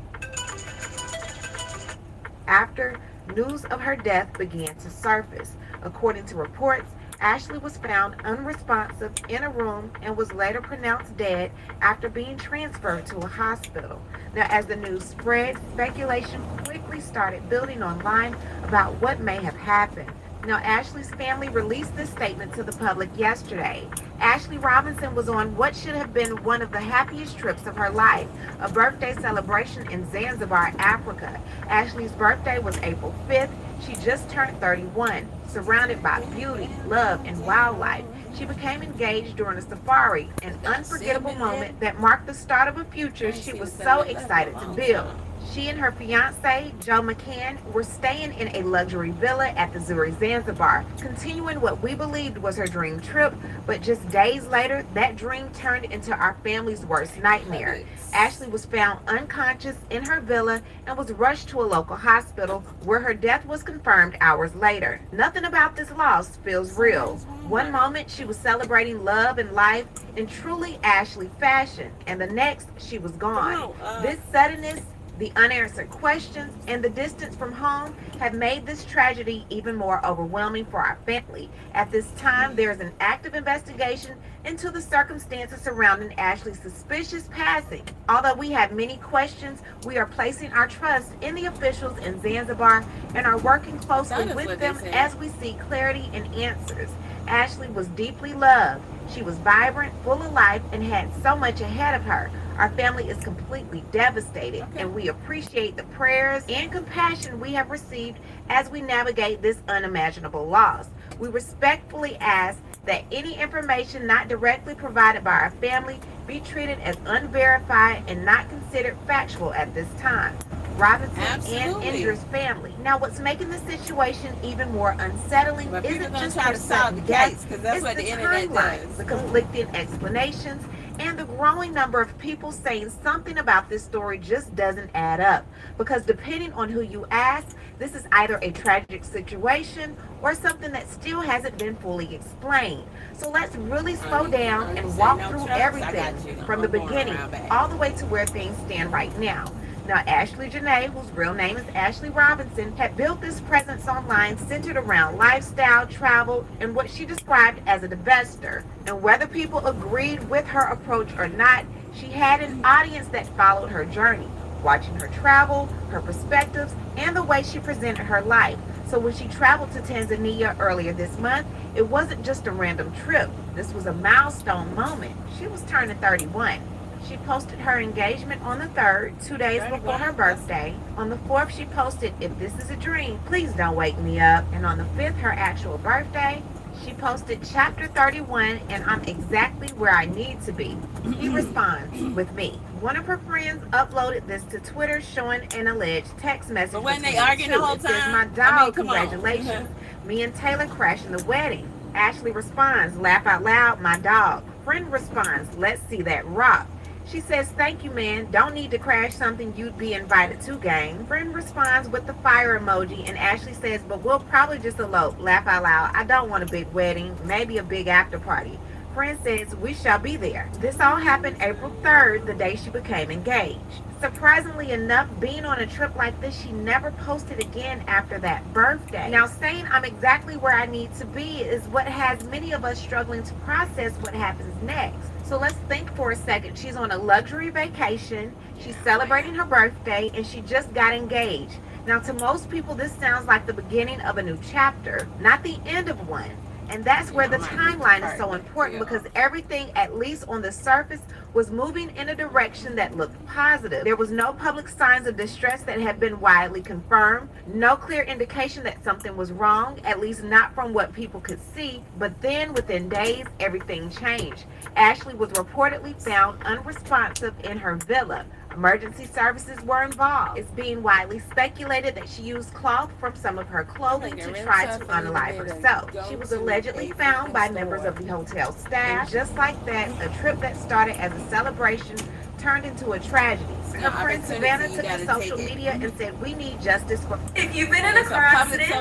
after, news of her death began to surface. According to reports, Ashley was found unresponsive in a room and was later pronounced dead after being transferred to a hospital. Now, as the news spread, speculation quickly started building online about what may have happened. Now, Ashley's family released this statement to the public yesterday. Ashley Robinson was on what should have been one of the happiest trips of her life, a birthday celebration in Zanzibar, Africa. Ashley's birthday was April 5th. She just turned 31. Surrounded by beauty, love, and wildlife, she became engaged during a safari, an unforgettable moment that marked the start of a future she was so excited to build. She and her fiancé, Joe McCann, were staying in a luxury villa at the Zuri Zanzibar, continuing what we believed was her dream trip, but just days later, that dream turned into our family's worst nightmare. Ashley was found unconscious in her villa and was rushed to a local hospital where her death was confirmed hours later. Nothing about this loss feels real. One moment she was celebrating love and life in truly Ashley fashion, and the next she was gone. This suddenness, the unanswered questions, and the distance from home have made this tragedy even more overwhelming for our family. At this time, there is an active investigation into the circumstances surrounding Ashley's suspicious passing. Although we have many questions, we are placing our trust in the officials in Zanzibar and are working closely with them as we seek clarity and answers. Ashley was deeply loved. She was vibrant, full of life, and had so much ahead of her. Our family is completely devastated, and we appreciate the prayers and compassion we have received as we navigate this unimaginable loss. We respectfully ask that any information not directly provided by our family be treated as unverified and not considered factual at this time. Robinson and Indra's family. Now, what's making the situation even more unsettling isn't just her sudden death, it's the timeline, the conflicting explanations, and the growing number of people saying something about this story just doesn't add up. Because depending on who you ask, this is either a tragic situation or something that still hasn't been fully explained. So let's really slow down and walk through everything from the beginning all the way to where things stand right now. Now, Ashley Jenea, whose real name is Ashley Robinson, had built this presence online centered around lifestyle, travel, and what she described as a divestor. And whether people agreed with her approach or not, she had an audience that followed her journey, watching her travel, her perspectives, and the way she presented her life. So when she traveled to Tanzania earlier this month, it wasn't just a random trip. This was a milestone moment. She was turning 31. She posted her engagement on the 3rd, 2 days before her birthday. On the 4th, she posted, "If this is a dream, please don't wake me up." And on the 5th, her actual birthday, she posted chapter 31, and I'm exactly where I need to be. He responds with me. One of her friends uploaded this to Twitter showing an alleged text message. But when they arguing the whole time, it says, "My dog, congratulations. Me and Taylor crashing the wedding." Ashley responds, "Laugh out loud, my dog." Friend responds, "Let's see that rock." She says, "Thank you, man. Don't need to crash something you'd be invited to, gang." Friend responds with the fire emoji, and Ashley says, "But we'll probably just elope. Laugh out loud. I don't want a big wedding, maybe a big after party." Friend says, "We shall be there." This all happened April 3rd, the day she became engaged. Surprisingly enough, being on a trip like this, she never posted again after that birthday. Now, saying I'm exactly where I need to be is what has many of us struggling to process what happens next. So let's think for a second. She's on a luxury vacation, she's celebrating her birthday, and she just got engaged. Now, to most people, this sounds like the beginning of a new chapter, not the end of one. And that's where the timeline is so important, because everything, at least on the surface, was moving in a direction that looked positive. There was no public signs of distress that had been widely confirmed, no clear indication that something was wrong, at least not from what people could see. But then within days, everything changed. Ashley was reportedly found unresponsive in her villa. Emergency services were involved. It's being widely speculated that she used cloth from some of her clothing to try to unalive herself. She was allegedly found by members of the hotel staff. And just like that, a trip that started as a celebration turned into a tragedy. Her friend Savannah took to social media and said, "We need justice for..." If you've been in a car accident,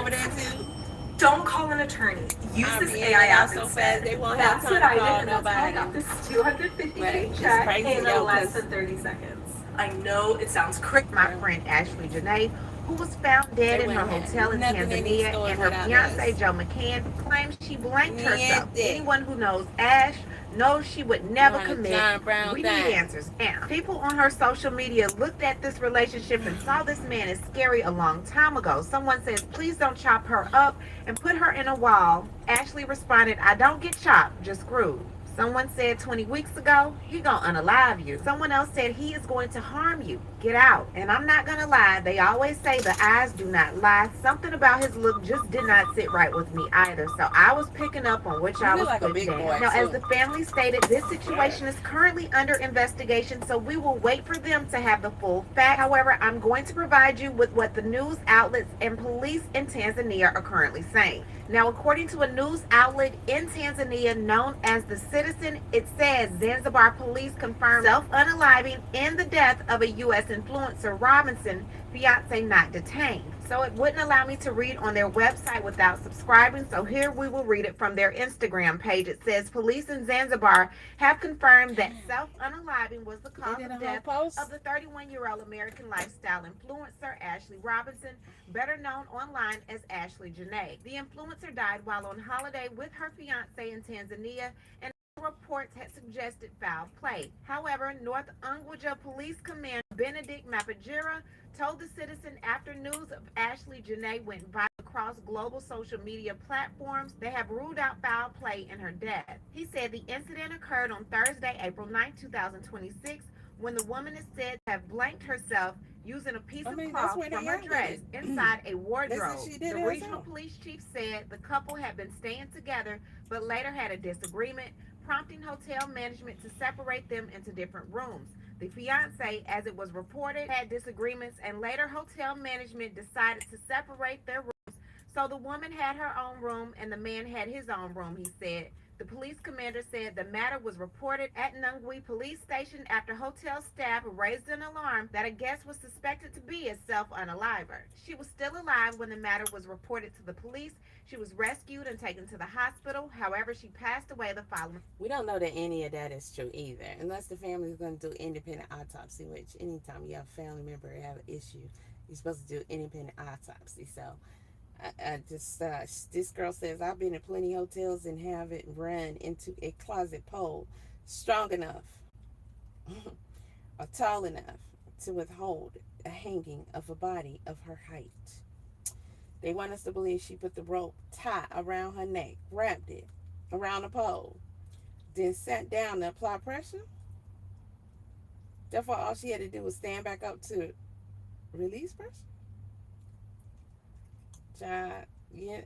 don't call an attorney. Use this AI app instead. That's what I did, and that's how I got this $250 check in less than 30 seconds. I know it sounds crazy. My friend Ashley Jenea who was found dead They in her wouldn't hotel have in nothing in these Tanzania, stores and her without fiance us. Joe McCann claims she blanked herself. Niente. Anyone who knows Ash knows she would never Not a commit. John Brown We need thing. answers now. People on her social media looked at this relationship and saw this man as scary a long time ago. Someone says, please don't chop her up and put her in a wall. Ashley responded, I don't get chopped, just screwed. Someone said 20 weeks ago, he gonna unalive you. Someone else said he is going to harm you. Get out. And I'm not gonna lie, they always say the eyes do not lie. Something about his look just did not sit right with me either. So I was picking up on what y'all was like putting down. Now, as the family stated, this situation is currently under investigation, so we will wait for them to have the full facts. However, I'm going to provide you with what the news outlets and police in Tanzania are currently saying. Now, according to a news outlet in Tanzania known as The Citizen, it says Zanzibar police confirmed self-unaliving in the death of a U.S. influencer, Robinson, fiance not detained. So it wouldn't allow me to read on their website without subscribing, so here we will read it from their Instagram page. It says, police in Zanzibar have confirmed that self-unaliving was the cause of death of the 31-year-old American lifestyle influencer, Ashley Robinson, better known online as Ashley Jenea. The influencer died while on holiday with her fiance in Tanzania, and reports had suggested foul play. However, North Unguja Police Commander Benedict Mapajira told The Citizen after news of Ashley Jenea went viral across global social media platforms, they have ruled out foul play in her death. He said the incident occurred on Thursday, April 9, 2026, when the woman is said to have blanked herself using a piece of cloth from her dress inside a wardrobe. The regional police chief said the couple had been staying together, but later had a disagreement, prompting hotel management to separate them into different rooms. The fiance, as it was reported, had disagreements, and later hotel management decided to separate their rooms. So the woman had her own room and the man had his own room, he said. The police commander said the matter was reported at Nungwi police station after hotel staff raised an alarm that a guest was suspected to be a self-unaliver. She was still alive when the matter was reported to the police. She was rescued and taken to the hospital. However, she passed away the following. We don't know that any of that is true either, unless the family is going to do independent autopsy, which anytime you have a family member have an issue, you're supposed to do independent autopsy. So I just this girl says, I've been in plenty of hotels and haven't run into a closet pole strong enough or tall enough to withhold a hanging of a body of her height. They want us to believe she put the rope tie around her neck, wrapped it around the pole, then sat down to apply pressure. Therefore, all she had to do was stand back up to release pressure. Child, you're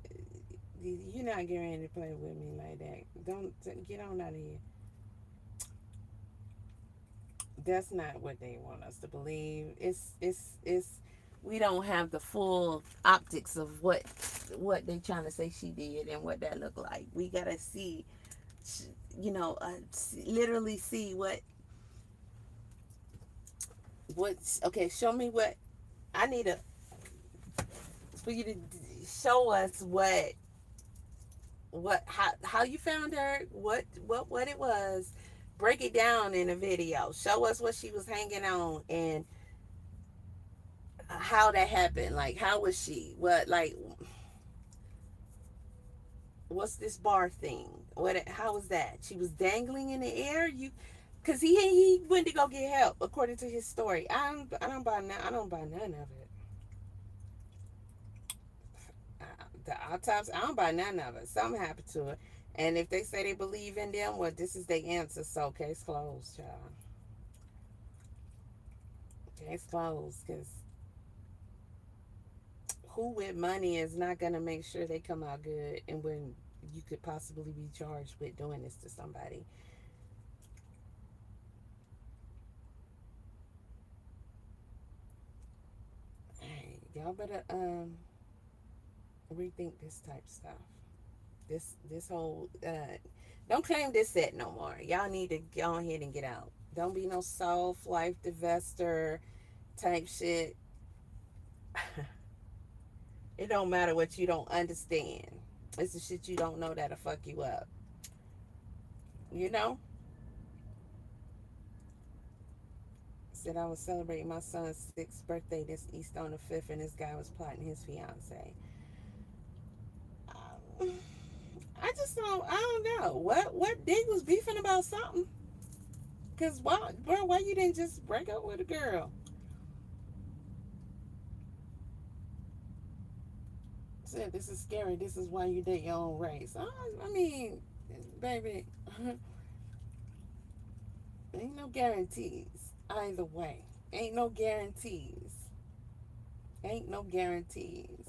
not getting ready to play with me like that. Don't get on out of here. That's not what they want us to believe. It's we don't have the full optics of what they trying to say she did and what that looked like. We gotta see, literally see what's okay. Show me what I need for you to show us how you found her, what it was. Break it down in a video. Show us what she was hanging on and how that happened. Like, how was she? What's this bar thing? How was that? She was dangling in the air. Because he went to go get help, according to his story. I don't buy none of it. The autopsy, I don't buy none of it. Something happened to her. And if they say they believe in them, well, this is their answer. So case closed, child. Case closed. Because who with money is not going to make sure they come out good, and when you could possibly be charged with doing this to somebody? Hey, y'all better rethink this type of stuff. This whole don't claim this set no more. Y'all need to go ahead and get out. Don't be no soft life divester type shit. It don't matter what you don't understand. It's the shit you don't know that'll fuck you up. said, I was celebrating my son's 6th birthday this Easter on the 5th, and this guy was plotting his fiance. Um, I don't know. What Dig was beefing about something? Because why, bro, why you didn't just break up with a girl? Said, this is scary. This is why you date your own race. I mean, baby, ain't no guarantees either way. Ain't no guarantees. Ain't no guarantees.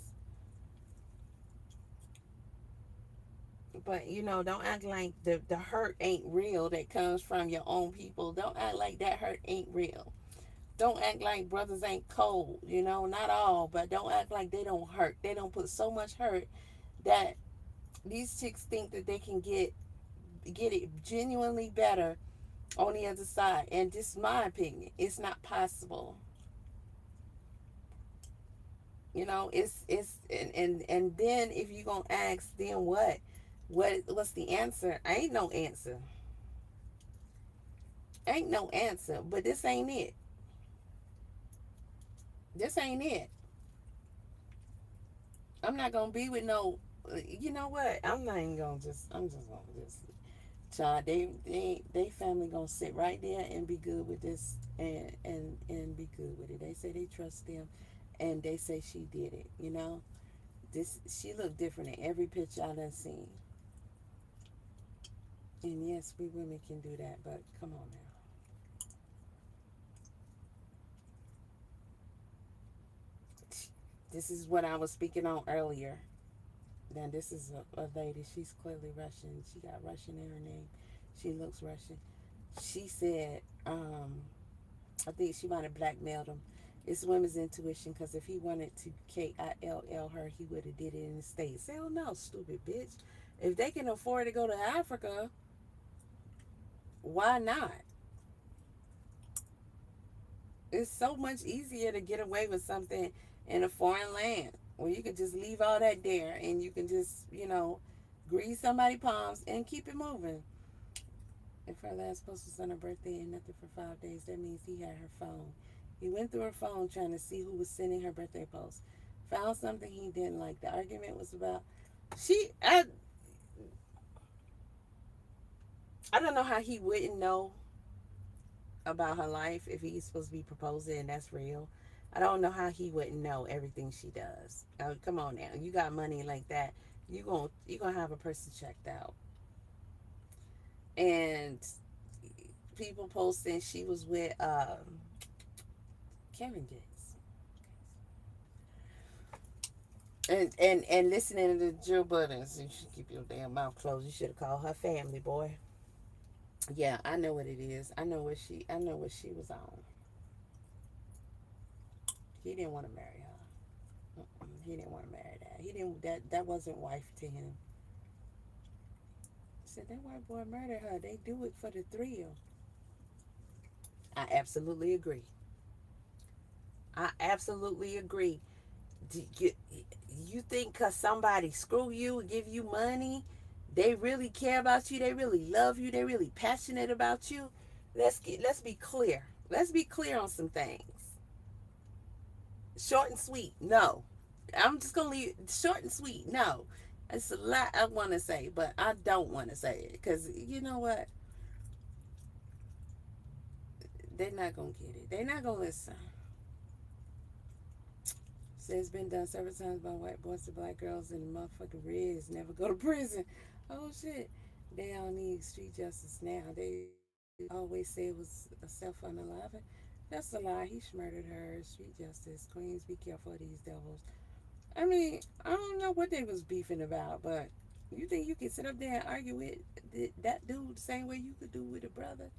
But don't act like the hurt ain't real that comes from your own people. Don't act like that hurt ain't real. Don't act like brothers ain't cold. Not all, but don't act like they don't hurt. They don't put so much hurt that these chicks think that they can get it genuinely better on the other side. And this is my opinion. It's not possible. It's and then if you gonna ask, then what's the answer? Ain't no answer. Ain't no answer. But this ain't it. This ain't it. I'm not gonna be with no. You know what? I'm not even gonna just. I'm just gonna just. Child, they family gonna sit right there and be good with this and be good with it. They say they trust them, and they say she did it. She looked different in every picture I done seen. And yes, we women can do that, but come on now. This is what I was speaking on earlier. Now this is a lady. She's clearly Russian. She got Russian in her name. She looks Russian. She said, I think she might have blackmailed him. It's women's intuition, because if he wanted to KILL her, he would have did it in the States. Hell no, stupid bitch. If they can afford to go to Africa, why not? It's so much easier to get away with something in a foreign land where you can just leave all that there and you can just, grease somebody's palms and keep it moving. If her last post was on her birthday and nothing for 5 days, that means he had her phone. He went through her phone trying to see who was sending her birthday post. Found something he didn't like. The argument was about I don't know how he wouldn't know about her life if he's supposed to be proposing and that's real. I don't know how he wouldn't know everything she does. Come on now, you got money like that, you gonna have a person checked out. And people posting she was with Kevin Gates and listening to Joe Buttons. You should keep your damn mouth closed. You should have called her family, boy. Yeah, I know what it is. I know what she was on. He didn't want to marry her. He didn't want to marry that. He didn't. That wasn't wife to him. He said that white boy murdered her. They do it for the thrill. I absolutely agree. I absolutely agree. You think because somebody screw you and give you money, they really care about you? They really love you? They really passionate about you? Let's be clear. Let's be clear on some things. Short and sweet, no. I'm just gonna leave short and sweet. No, it's a lot I want to say, but I don't want to say it because you know what? They're not gonna get it. They're not gonna listen. So it's been done several times by white boys to black girls, and the motherfucking Reds never go to prison. Oh shit! They don't need street justice now. They always say it was a self-unalive. That's a lie. He murdered her. Street justice. Queens, be careful of these devils. I mean, I don't know what they was beefing about, but you think you can sit up there and argue with that dude the same way you could do with a brother?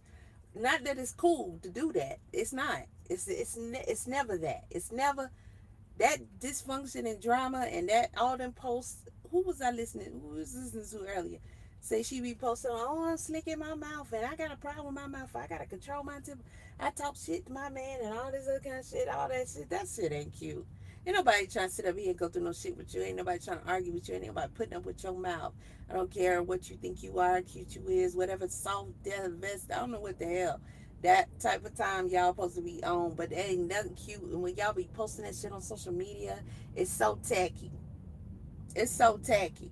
Not that it's cool to do that. It's not. It's never that. It's never that dysfunction and drama and that all them posts. Who was listening to earlier? Say she be posting, oh, I'm slick in my mouth and I got a problem with my mouth. I gotta control my temper. I talk shit to my man and all this other kind of shit. All that shit. That shit ain't cute. Ain't nobody trying to sit up here and go through no shit with you. Ain't nobody trying to argue with you. Ain't nobody putting up with your mouth. I don't care what you think you are, cute you is, whatever soft, dead vest. I don't know what the hell. That type of time y'all supposed to be on, but it ain't nothing cute. And when y'all be posting that shit on social media, it's so tacky. It's so tacky.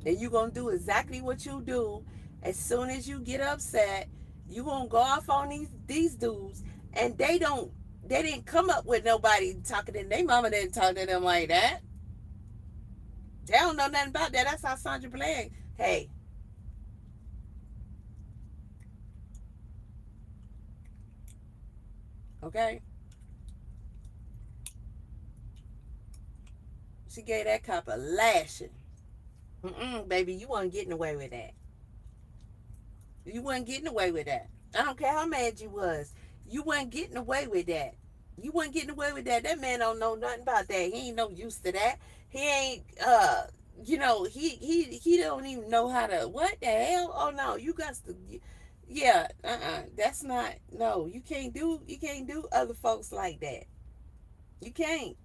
And you gonna do exactly what you do. As soon as you get upset, you gonna go off on these dudes, and they didn't come up with nobody talking to their mama didn't talk to them like that. They don't know nothing about that. That's how Sandra Bland. Hey, okay. She gave that cop a lashing. Baby, you weren't getting away with that. You weren't getting away with that. I don't care how mad you was. You weren't getting away with that. You weren't getting away with that. That man don't know nothing about that. He ain't no use to that. He ain't he don't even know how to what the hell? Oh no, you got to yeah, that's not no, you can't do other folks like that. You can't.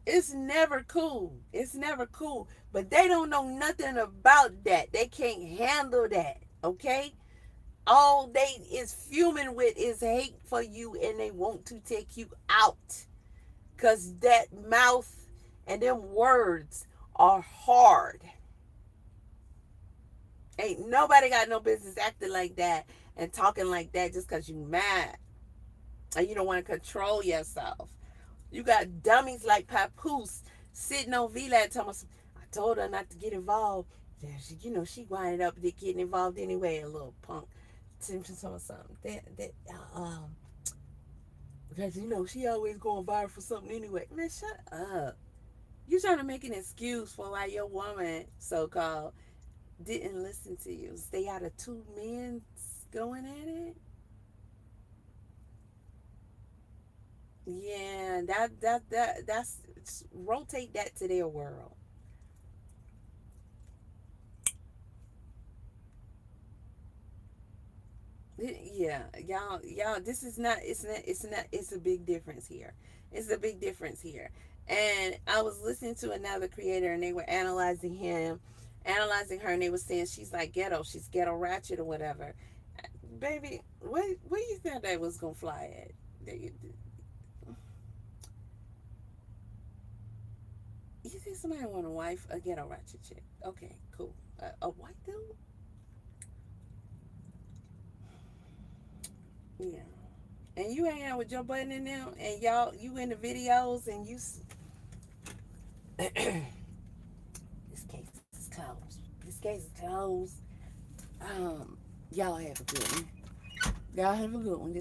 It's never cool. It's never cool. But they don't know nothing about that. They can't handle that. Okay? All they is fuming with is hate for you, and they want to take you out. Cause that mouth and them words are hard. Ain't nobody got no business acting like that and talking like that just cause you mad. And you don't want to control yourself. You got dummies like Papoose sitting on VLAD telling us, I told her not to get involved. Yeah, she winded up getting involved anyway, a little punk. Simpson told something. Because she always going viral for something anyway. Man, shut up. You trying to make an excuse for why your woman, so called, didn't listen to you. Stay out of two men going at it. Yeah, that's rotate that to their world. Yeah, y'all, this is not. It's a big difference here. It's a big difference here. And I was listening to another creator, and they were analyzing him, analyzing her, and they were saying she's like ghetto. She's ghetto ratchet or whatever. Baby, where you think that was gonna fly at? You think somebody want a wife, a ghetto ratchet chick? Okay, cool. A white dude? Yeah. And you hang out with Joe Budden and them, and you in the videos, and this case is closed. This case is closed. Y'all have a good one. Y'all have a good one.